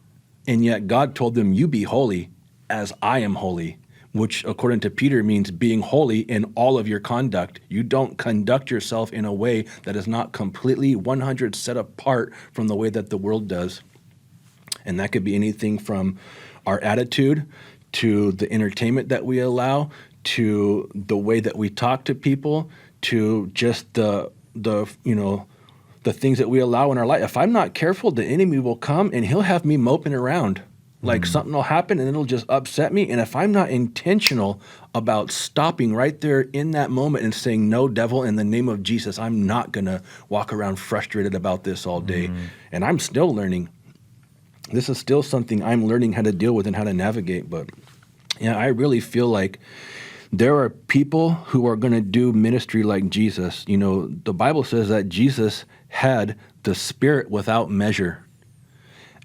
And yet God told them, you be holy as I am holy, which according to Peter means being holy in all of your conduct. You don't conduct yourself in a way that is not completely 100 set apart from the way that the world does. And that could be anything from our attitude to the entertainment that we allow, to the way that we talk to people, to just the things that we allow in our life. If I'm not careful, the enemy will come and he'll have me moping around. Like something will happen and it'll just upset me. And if I'm not intentional about stopping right there in that moment and saying, no, devil, in the name of Jesus, I'm not going to walk around frustrated about this all day. And I'm still learning. This is still something I'm learning how to deal with and how to navigate. But I really feel like there are people who are going to do ministry like Jesus. The Bible says that Jesus had the Spirit without measure.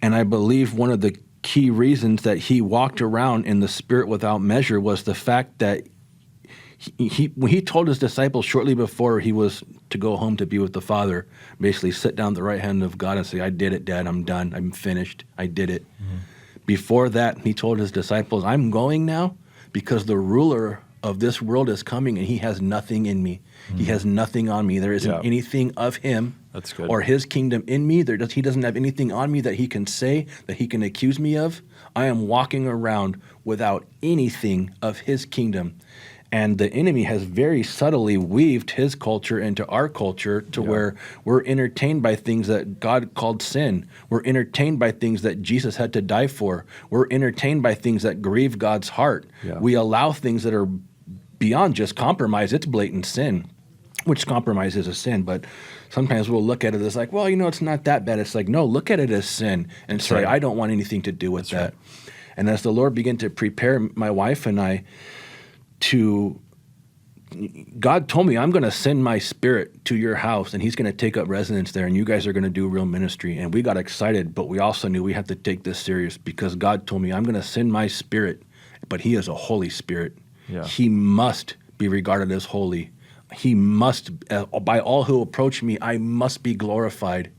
And I believe one of the key reasons that he walked around in the Spirit without measure was the fact that when he told his disciples shortly before he was to go home to be with the Father, basically sit down at the right hand of God and say, I did it, Dad, I'm done, I'm finished, I did it. Before that, he told his disciples, I'm going now because the ruler of this world is coming and he has nothing in me. He has nothing on me. There isn't anything of him or his kingdom in me. He doesn't have anything on me that he can say, that he can accuse me of. I am walking around without anything of his kingdom. And the enemy has very subtly weaved his culture into our culture to where we're entertained by things that God called sin. We're entertained by things that Jesus had to die for. We're entertained by things that grieve God's heart. We allow things that are beyond just compromise. It's blatant sin. which compromise is a sin, but sometimes we'll look at it as like, well, it's not that bad. It's like, no, look at it as sin and say, right. I don't want anything to do with that. Right. And as the Lord began to prepare my wife and I God told me, I'm going to send my spirit to your house and he's going to take up residence there and you guys are going to do real ministry. And we got excited, but we also knew we had to take this serious because God told me, I'm going to send my spirit, but he is a Holy Spirit. Yeah. He must be regarded as holy. He must, by all who approach me, I must be glorified.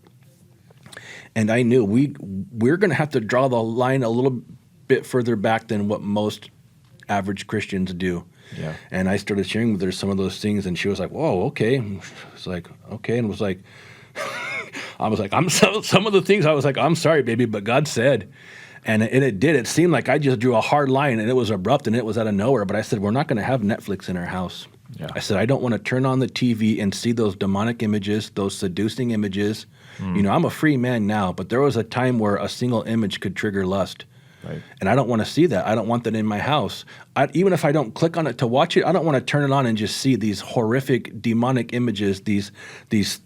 And I knew we're going to have to draw the line a little bit further back than what most average Christians do. Yeah. And I started sharing with her some of those things, and she was like, "Whoa, okay." It's like, okay, and was like, I was like, some of the things I was like, "I'm sorry, baby," but God said, and it did. It seemed like I just drew a hard line, and it was abrupt, and it was out of nowhere. But I said, we're not going to have Netflix in our house. Yeah. I said, I don't want to turn on the TV and see those demonic images, those seducing images. I'm a free man now, but there was a time where a single image could trigger lust. Right. And I don't want to see that. I don't want that in my house. Even if I don't click on it to watch it, I don't want to turn it on and just see these horrific demonic images, these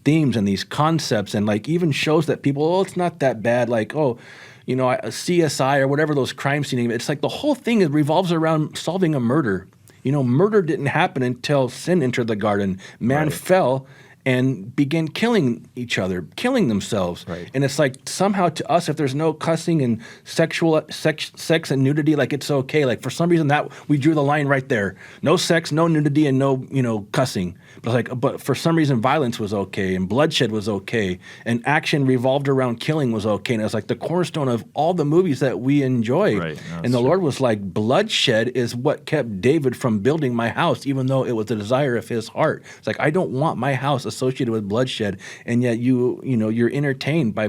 themes and these concepts, and like even shows that people, it's not that bad. Like, CSI or whatever those crime scene. It's like the whole thing revolves around solving a murder. Murder didn't happen until sin entered the garden. Man fell and began killing each other, killing themselves. Right. And it's like somehow to us, if there's no cussing and sex and nudity, like it's okay. Like for some reason that we drew the line right there. No sex, no nudity, and no cussing. But for some reason violence was okay and bloodshed was okay and action revolved around killing was okay. And it was like the cornerstone of all the movies that we enjoy. Right. No, and the true. Lord was like, bloodshed is what kept David from building my house, even though it was the desire of his heart. It's like, I don't want my house associated with bloodshed, and yet you're entertained by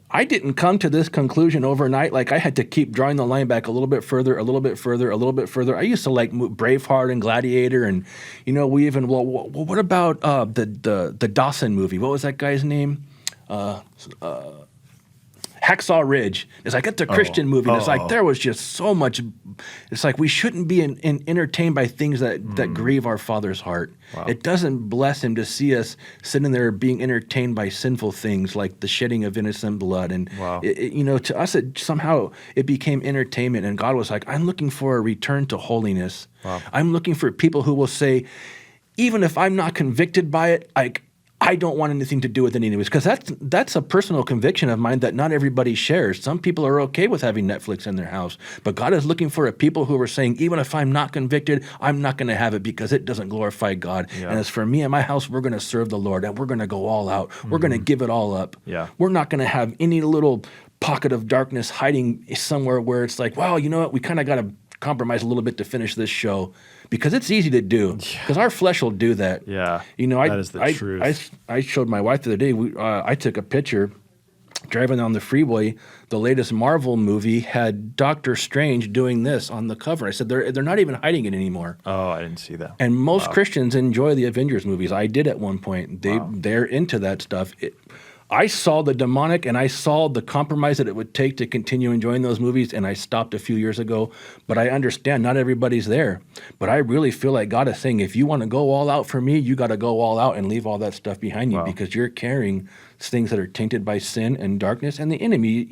I didn't come to this conclusion overnight. Like I had to keep drawing the line back a little bit further, a little bit further, a little bit further. I used to like Braveheart and Gladiator, and we even what about the Dawson movie? What was that guy's name? Hacksaw Ridge. It's like it's a Christian movie. And it's like there was just so much. It's like we shouldn't be entertained by things that grieve our Father's heart. Wow. It doesn't bless him to see us sitting there being entertained by sinful things like the shedding of innocent blood. And wow. To us, somehow it became entertainment. And God was like, I'm looking for a return to holiness. Wow. I'm looking for people who will say, even if I'm not convicted by it, I don't want anything to do with it anyways, because that's a personal conviction of mine that not everybody shares. Some people are okay with having Netflix in their house, but God is looking for a people who are saying, even if I'm not convicted, I'm not going to have it because it doesn't glorify God. Yeah. And as for me and my house, we're going to serve the Lord, and we're going to go all out. We're going to give it all up. Yeah. We're not going to have any little pocket of darkness hiding somewhere where it's like, well, you know what, we kind of got to compromise a little bit to finish this show, because it's easy to do, because our flesh will do that. Yeah, that is the truth. I showed my wife the other day, I took a picture driving on the freeway. The latest Marvel movie had Doctor Strange doing this on the cover. I said, they're not even hiding it anymore. Oh, I didn't see that. And most Christians enjoy the Avengers movies. I did at one point. They're into that stuff. I saw the demonic and I saw the compromise that it would take to continue enjoying those movies, and I stopped a few years ago. But I understand not everybody's there. But I really feel like God is saying, if you want to go all out for me, you got to go all out and leave all that stuff behind you, because you're carrying things that are tainted by sin and darkness. And the enemy,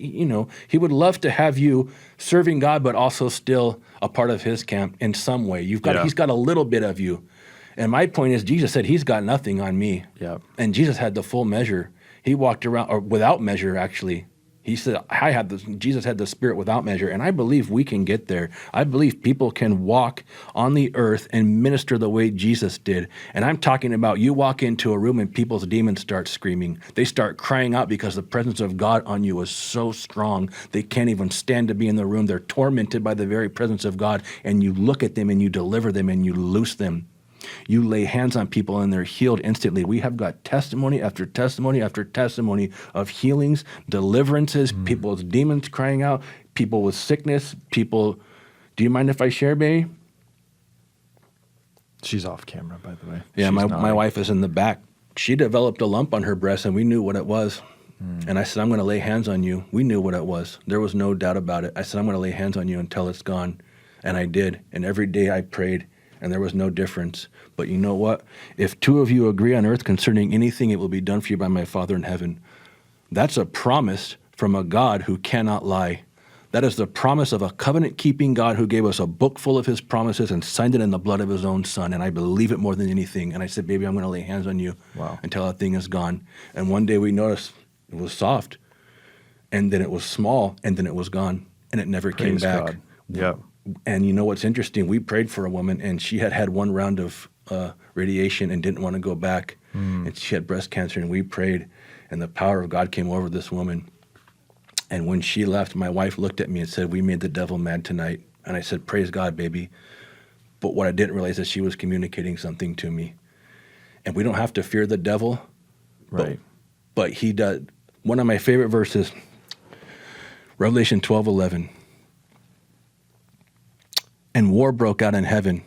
he would love to have you serving God, but also still a part of his camp in some way. He's got a little bit of you. And my point is, Jesus said he's got nothing on me. Yeah. And Jesus had the full measure. He walked around, or without measure, actually. He said, Jesus had the Spirit without measure, and I believe we can get there. I believe people can walk on the earth and minister the way Jesus did. And I'm talking about, you walk into a room and people's demons start screaming. They start crying out because the presence of God on you is so strong, they can't even stand to be in the room. They're tormented by the very presence of God, and you look at them and you deliver them and you loose them. You lay hands on people and they're healed instantly. We have got testimony after testimony after testimony of healings, deliverances, people's demons crying out, people with sickness, people. Do you mind if I share, baby? She's off camera, by the way. Yeah, my wife is in the back. She developed a lump on her breast, and we knew what it was. And I said, I'm going to lay hands on you. We knew what it was. There was no doubt about it. I said, I'm going to lay hands on you until it's gone. And I did. And every day I prayed. and there was no difference. But you know what? If two of you agree on earth concerning anything, it will be done for you by my Father in heaven. That's a promise from a God who cannot lie. That is the promise of a covenant-keeping God who gave us a book full of his promises and signed it in the blood of his own son. And I believe it more than anything. And I said, baby, I'm going to lay hands on you until that thing is gone. And one day we noticed it was soft, and then it was small, and then it was gone, and it never came back. God. Yeah. And you know what's interesting? We prayed for a woman, and she had one round of radiation and didn't want to go back. And she had breast cancer, and we prayed, and the power of God came over this woman. And when she left, my wife looked at me and said, we made the devil mad tonight. And I said, praise God, baby. But what I didn't realize is she was communicating something to me. And we don't have to fear the devil. Right. But he does. One of my favorite verses, Revelation 12:11. And war broke out in heaven.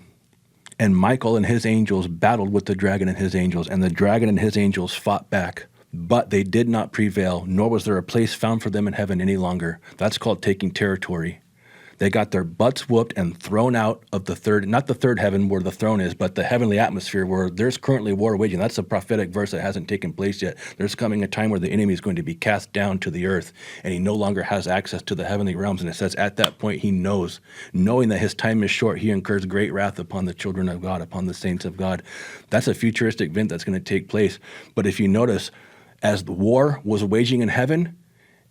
And Michael and his angels battled with the dragon and his angels. And the dragon and his angels fought back. But they did not prevail, nor was there a place found for them in heaven any longer. That's called taking territory. They got their butts whooped and thrown out of the third, not the third heaven where the throne is, but the heavenly atmosphere where there's currently war waging. That's a prophetic verse that hasn't taken place yet. There's coming a time where the enemy is going to be cast down to the earth, and he no longer has access to the heavenly realms. And it says at that point he knows, knowing that his time is short, he incurs great wrath upon the children of God, upon the saints of God. That's a futuristic event that's going to take place. But if you notice, as the war was waging in heaven,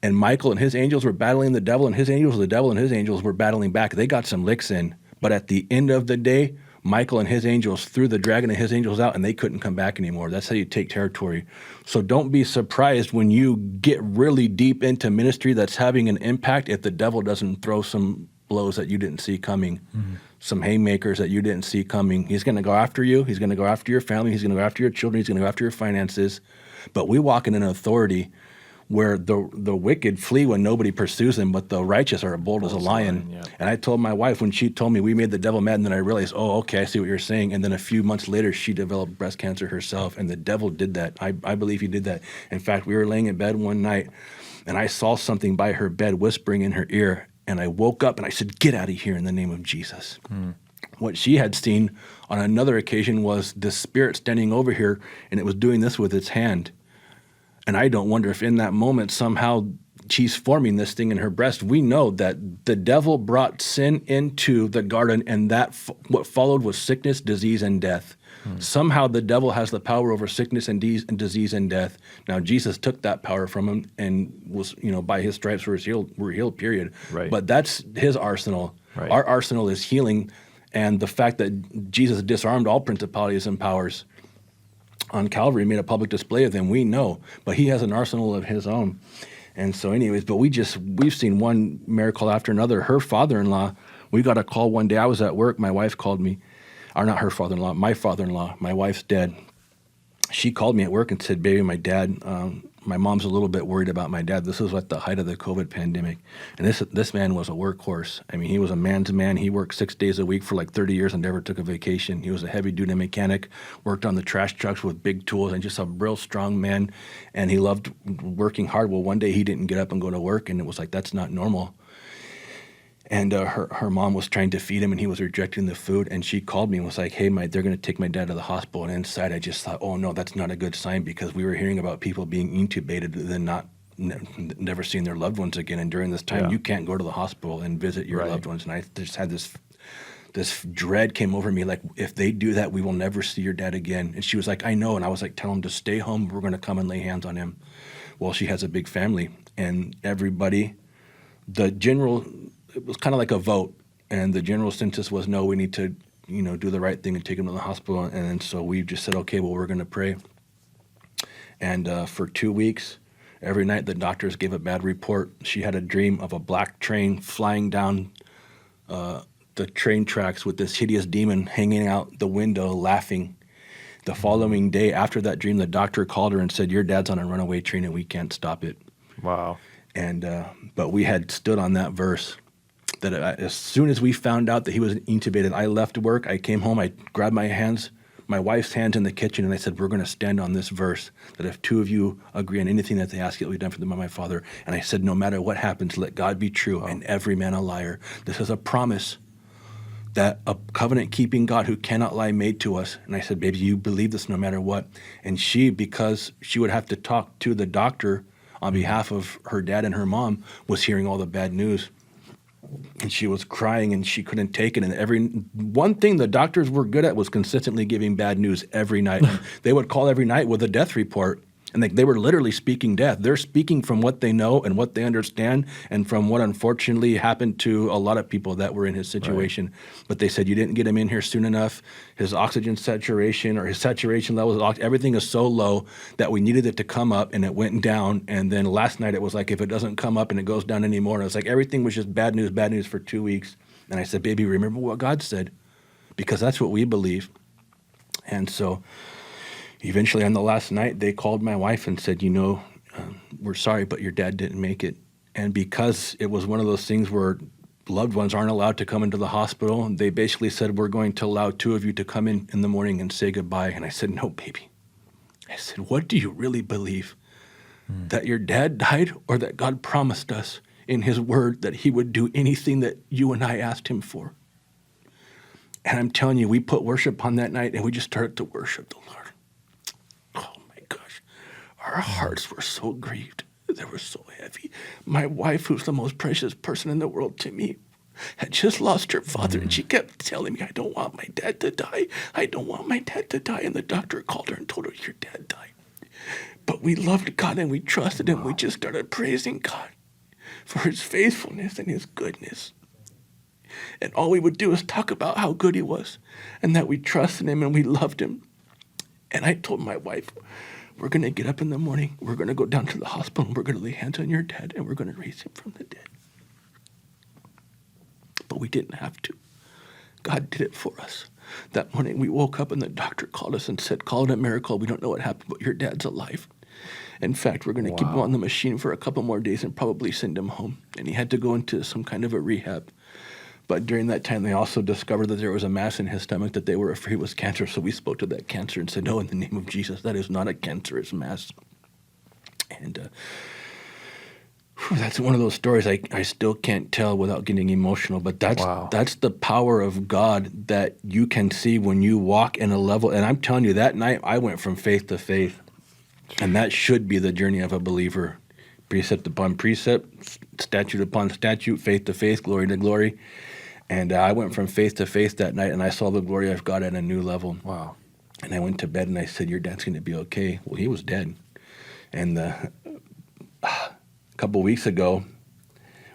and Michael and his angels were battling the devil and his angels, the devil and his angels were battling back. They got some licks in. But at the end of the day, Michael and his angels threw the dragon and his angels out, and they couldn't come back anymore. That's how you take territory. So don't be surprised when you get really deep into ministry that's having an impact if the devil doesn't throw some blows that you didn't see coming, some haymakers that you didn't see coming. He's going to go after you. He's going to go after your family. He's going to go after your children. He's going to go after your finances. But we walk in an authority where the wicked flee when nobody pursues them, but the righteous are bold as a lion. Yeah. And I told my wife when she told me we made the devil mad, and then I realized, oh, okay, I see what you're saying. And then a few months later, she developed breast cancer herself, and the devil did that. I believe he did that. In fact, we were laying in bed one night, and I saw something by her bed whispering in her ear, and I woke up and I said, get out of here in the name of Jesus. What she had seen on another occasion was the spirit standing over here, and it was doing this with its hand. And I don't wonder if in that moment somehow she's forming this thing in her breast. We know that the devil brought sin into the garden, and that what followed was sickness, disease, and death. Somehow the devil has the power over sickness and disease and death. Now Jesus took that power from him and was, by his stripes we're healed, period. Right. But that's his arsenal. Right. Our arsenal is healing, and the fact that Jesus disarmed all principalities and powers on Calvary, made a public display of them, we know, but he has an arsenal of his own. And so anyways, but we've seen one miracle after another. Her father-in-law, we got a call one day. I was at work. My wife called me, or not her father-in-law, my father-in-law. My wife's dead. She called me at work and said, baby, my mom's a little bit worried about my dad. This was at the height of the COVID pandemic. And this man was a workhorse. I mean, he was a man's man. He worked 6 days a week for like 30 years and never took a vacation. He was a heavy-duty mechanic, worked on the trash trucks with big tools, and just a real strong man. And he loved working hard. Well, one day he didn't get up and go to work, and it was like, that's not normal. And her mom was trying to feed him, and he was rejecting the food. And she called me and was like, hey, they're going to take my dad to the hospital. And inside I just thought, oh, no, that's not a good sign, because we were hearing about people being intubated and never seeing their loved ones again. And during this time, you can't go to the hospital and visit your loved ones. And I just had this dread came over me, like, if they do that, we will never see your dad again. And she was like, I know. And I was like, tell him to stay home. We're going to come and lay hands on him. Well, she has a big family, and everybody, it was kind of like a vote, and the general census was, no, we need to, do the right thing and take him to the hospital. And so we just said, okay, well, we're going to pray. And for 2 weeks, every night the doctors gave a bad report. She had a dream of a black train flying down the train tracks with this hideous demon hanging out the window laughing. The following day after that dream, the doctor called her and said, your dad's on a runaway train and we can't stop it. Wow. And but we had stood on that verse. That as soon as we found out that he was intubated, I left work. I came home. I grabbed my wife's hands in the kitchen, and I said, we're going to stand on this verse, that if two of you agree on anything that they ask, it will be done for them by my Father. And I said, no matter what happens, let God be true and every man a liar. This is a promise that a covenant-keeping God who cannot lie made to us. And I said, baby, you believe this no matter what. And she, because she would have to talk to the doctor on behalf of her dad and her mom, was hearing all the bad news. And she was crying and she couldn't take it. And one thing the doctors were good at was consistently giving bad news every night. And they would call every night with a death report. And they were literally speaking death. They're speaking from what they know and what they understand and from what unfortunately happened to a lot of people that were in his situation. Right. But they said, you didn't get him in here soon enough. His oxygen saturation or his saturation levels, everything is so low that we needed it to come up, and it went down. And then last night it was like, if it doesn't come up and it goes down anymore, and it was like everything was just bad news for 2 weeks. And I said, baby, remember what God said, because that's what we believe. And so eventually on the last night, they called my wife and said, we're sorry, but your dad didn't make it. And because it was one of those things where loved ones aren't allowed to come into the hospital, they basically said, we're going to allow 2 of you to come in the morning and say goodbye. And I said, no, baby. I said, what do you really believe? That your dad died, or that God promised us in his word that he would do anything that you and I asked him for? And I'm telling you, we put worship on that night and we just started to worship the Lord. Our hearts were so grieved. They were so heavy. My wife, who's the most precious person in the world to me, had just lost her father, and she kept telling me, I don't want my dad to die. I don't want my dad to die. And the doctor called her and told her, your dad died. But we loved God and we trusted him. We just started praising God for his faithfulness and his goodness. And all we would do is talk about how good he was and that we trusted him and we loved him. And I told my wife, we're going to get up in the morning, we're going to go down to the hospital, and we're going to lay hands on your dad, and we're going to raise him from the dead. But we didn't have to. God did it for us. That morning we woke up and the doctor called us and said, call it a miracle. We don't know what happened, but your dad's alive. In fact, we're going to keep him on the machine for a couple more days and probably send him home. And he had to go into some kind of a rehab. But during that time, they also discovered that there was a mass in his stomach that they were afraid was cancer. So we spoke to that cancer and said, no, in the name of Jesus, that is not a cancerous mass. And that's one of those stories I still can't tell without getting emotional. But that's the power of God that you can see when you walk in a level. And I'm telling you, that night I went from faith to faith. And that should be the journey of a believer. Precept upon precept, statute upon statute, faith to faith, glory to glory. And I went from faith to faith that night, and I saw the glory of God at a new level. Wow. And I went to bed, and I said, your dad's going to be okay. Well, he was dead. And a couple weeks ago,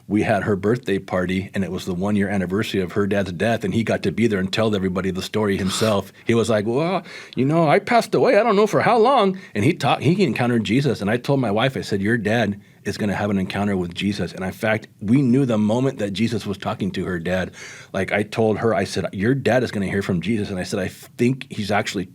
we had her birthday party, and it was the 1-year anniversary of her dad's death, and he got to be there and tell everybody the story himself. He was like, well, I passed away. I don't know for how long. And he encountered Jesus. And I told my wife, I said, your dad is going to have an encounter with Jesus. And in fact, we knew the moment that Jesus was talking to her dad. Like I told her, I said, your dad is going to hear from Jesus. And I said, I think he's actually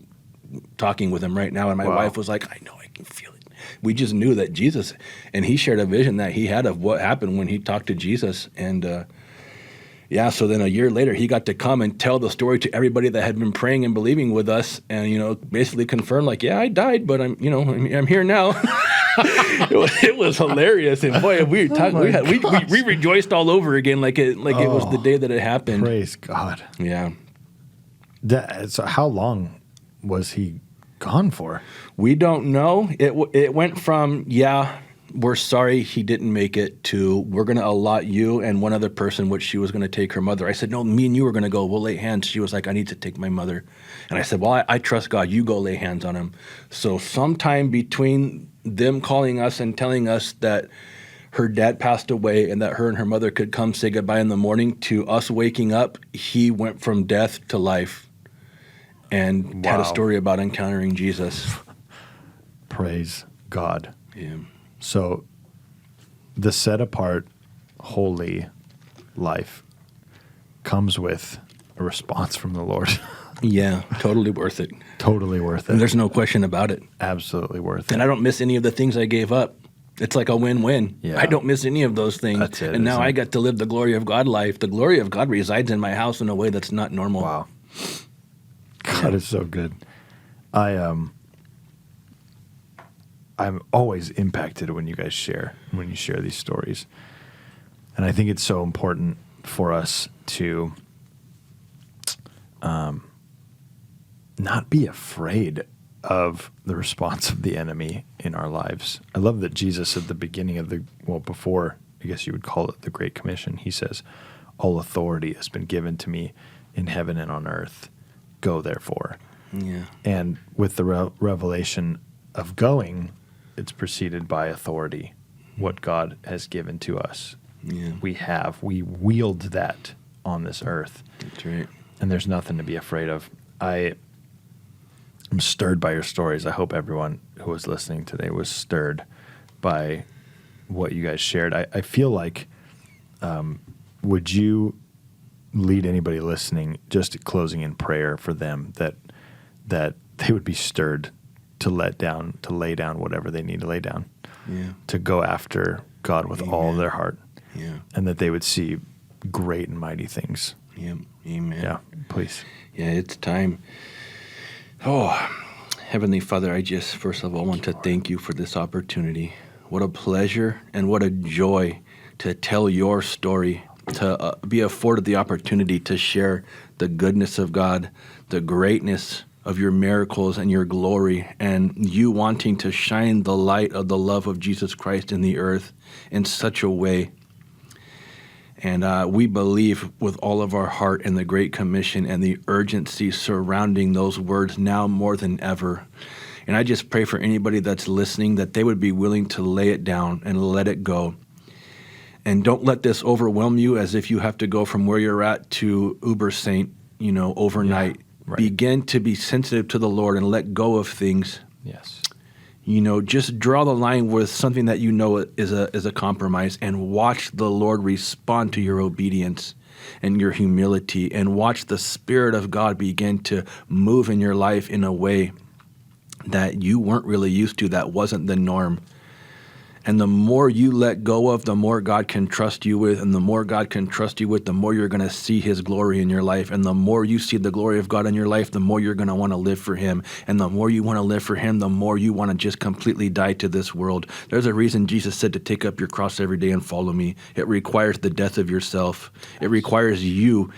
talking with him right now. And my wife was like, I know, I can feel it. We just knew that Jesus, and he shared a vision that he had of what happened when he talked to Jesus. And so then a year later, he got to come and tell the story to everybody that had been praying and believing with us, and basically confirmed, like, yeah, I died, but I'm here now. It was hilarious, and boy, we rejoiced all over again, like it was the day that it happened. Praise God. Yeah. So how long was he gone for? We don't know. It went from, we're sorry he didn't make it, to we're going to allot you and one other person, which she was going to take her mother. I said, no, me and you are going to go. We'll lay hands. She was like, I need to take my mother. And I said, well, I trust God. You go lay hands on him. So sometime between them calling us and telling us that her dad passed away and that her and her mother could come say goodbye in the morning to us waking up, he went from death to life and had a story about encountering Jesus. Praise God. Yeah. So the set apart, holy life comes with a response from the Lord. Yeah, totally worth it. Totally worth it. And there's no question about it. Absolutely worth it. And I don't miss any of the things I gave up. It's like a win-win. Yeah. I don't miss any of those things. That's it. And now I get to live the glory of God life. The glory of God resides in my house in a way that's not normal. Wow. God is so good. I'm always impacted when you share these stories. And I think it's so important for us to not be afraid of the response of the enemy in our lives. I love that Jesus at the beginning of before, I guess you would call it the Great Commission, he says, all authority has been given to me in heaven and on earth. Go therefore. Yeah. And with the revelation of going, it's preceded by authority, what God has given to us. Yeah. We wield that on this earth. That's right. And there's nothing to be afraid of. I'm stirred by your stories. I hope everyone who was listening today was stirred by what you guys shared. I feel like, would you lead anybody listening just closing in prayer for them that they would be stirred to lay down whatever they need to lay down, to go after God with all their heart, and that they would see great and mighty things. Yeah. Amen. Yeah, please. Yeah, it's time. Oh, Heavenly Father, I just first of all want to thank you for this opportunity. What a pleasure and what a joy to tell your story, to be afforded the opportunity to share the goodness of God, the greatness of your miracles and your glory, and you wanting to shine the light of the love of Jesus Christ in the earth in such a way. And we believe with all of our heart in the Great Commission and the urgency surrounding those words now more than ever. And I just pray for anybody that's listening that they would be willing to lay it down and let it go. And don't let this overwhelm you as if you have to go from where you're at to Uber Saint, overnight. Yeah, right. Begin to be sensitive to the Lord and let go of things. Yes. Just draw the line with something that is a compromise, and watch the Lord respond to your obedience and your humility, and watch the Spirit of God begin to move in your life in a way that you weren't really used to, that wasn't the norm. And the more you let go of, the more God can trust you with, and the more God can trust you with, the more you're going to see his glory in your life. And the more you see the glory of God in your life, the more you're going to want to live for him. And the more you want to live for him, the more you want to just completely die to this world. There's a reason Jesus said to take up your cross every day and follow me. It requires the death of yourself. It requires you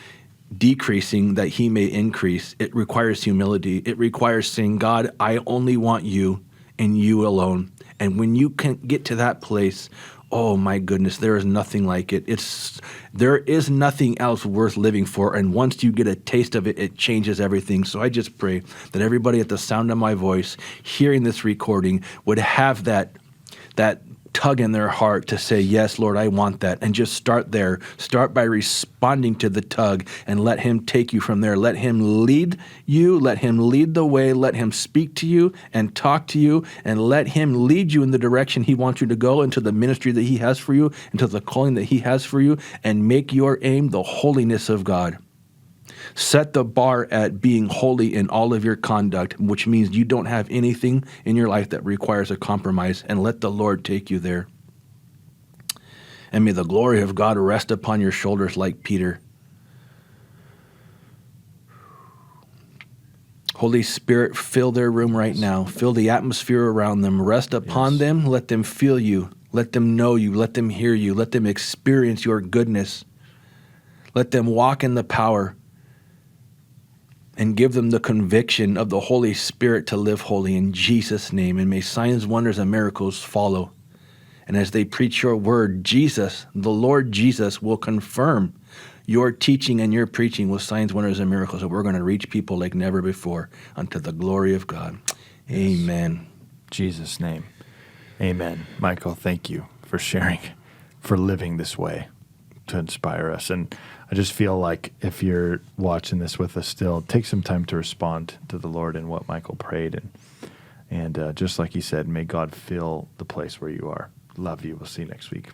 decreasing that he may increase. It requires humility. It requires saying, God, I only want you and you alone. And when you can get to that place, oh my goodness, there is nothing like it. There is nothing else worth living for. And once you get a taste of it, it changes everything. So I just pray that everybody at the sound of my voice, hearing this recording, would have that tug in their heart to say, yes, Lord, I want that. And just start there. Start by responding to the tug and let him take you from there. Let him lead you. Let him lead the way. Let him speak to you and talk to you, and let him lead you in the direction he wants you to go, into the ministry that he has for you, into the calling that he has for you, and make your aim the holiness of God. Set the bar at being holy in all of your conduct, which means you don't have anything in your life that requires a compromise, and let the Lord take you there. And may the glory of God rest upon your shoulders like Peter. Holy Spirit, fill their room right now. Fill the atmosphere around them. Rest upon them. Let them feel you. Let them know you. Let them hear you. Let them experience your goodness. Let them walk in the power, and give them the conviction of the Holy Spirit to live holy in Jesus' name. And may signs, wonders, and miracles follow. And as they preach your word, Jesus, the Lord Jesus, will confirm your teaching and your preaching with signs, wonders, and miracles. And we're going to reach people like never before unto the glory of God. Yes. Amen. In Jesus' name. Amen. Michael, thank you for sharing, for living this way to inspire us. And I just feel like if you're watching this with us still, take some time to respond to the Lord and what Michael prayed. And just like he said, may God fill the place where you are. Love you. We'll see you next week.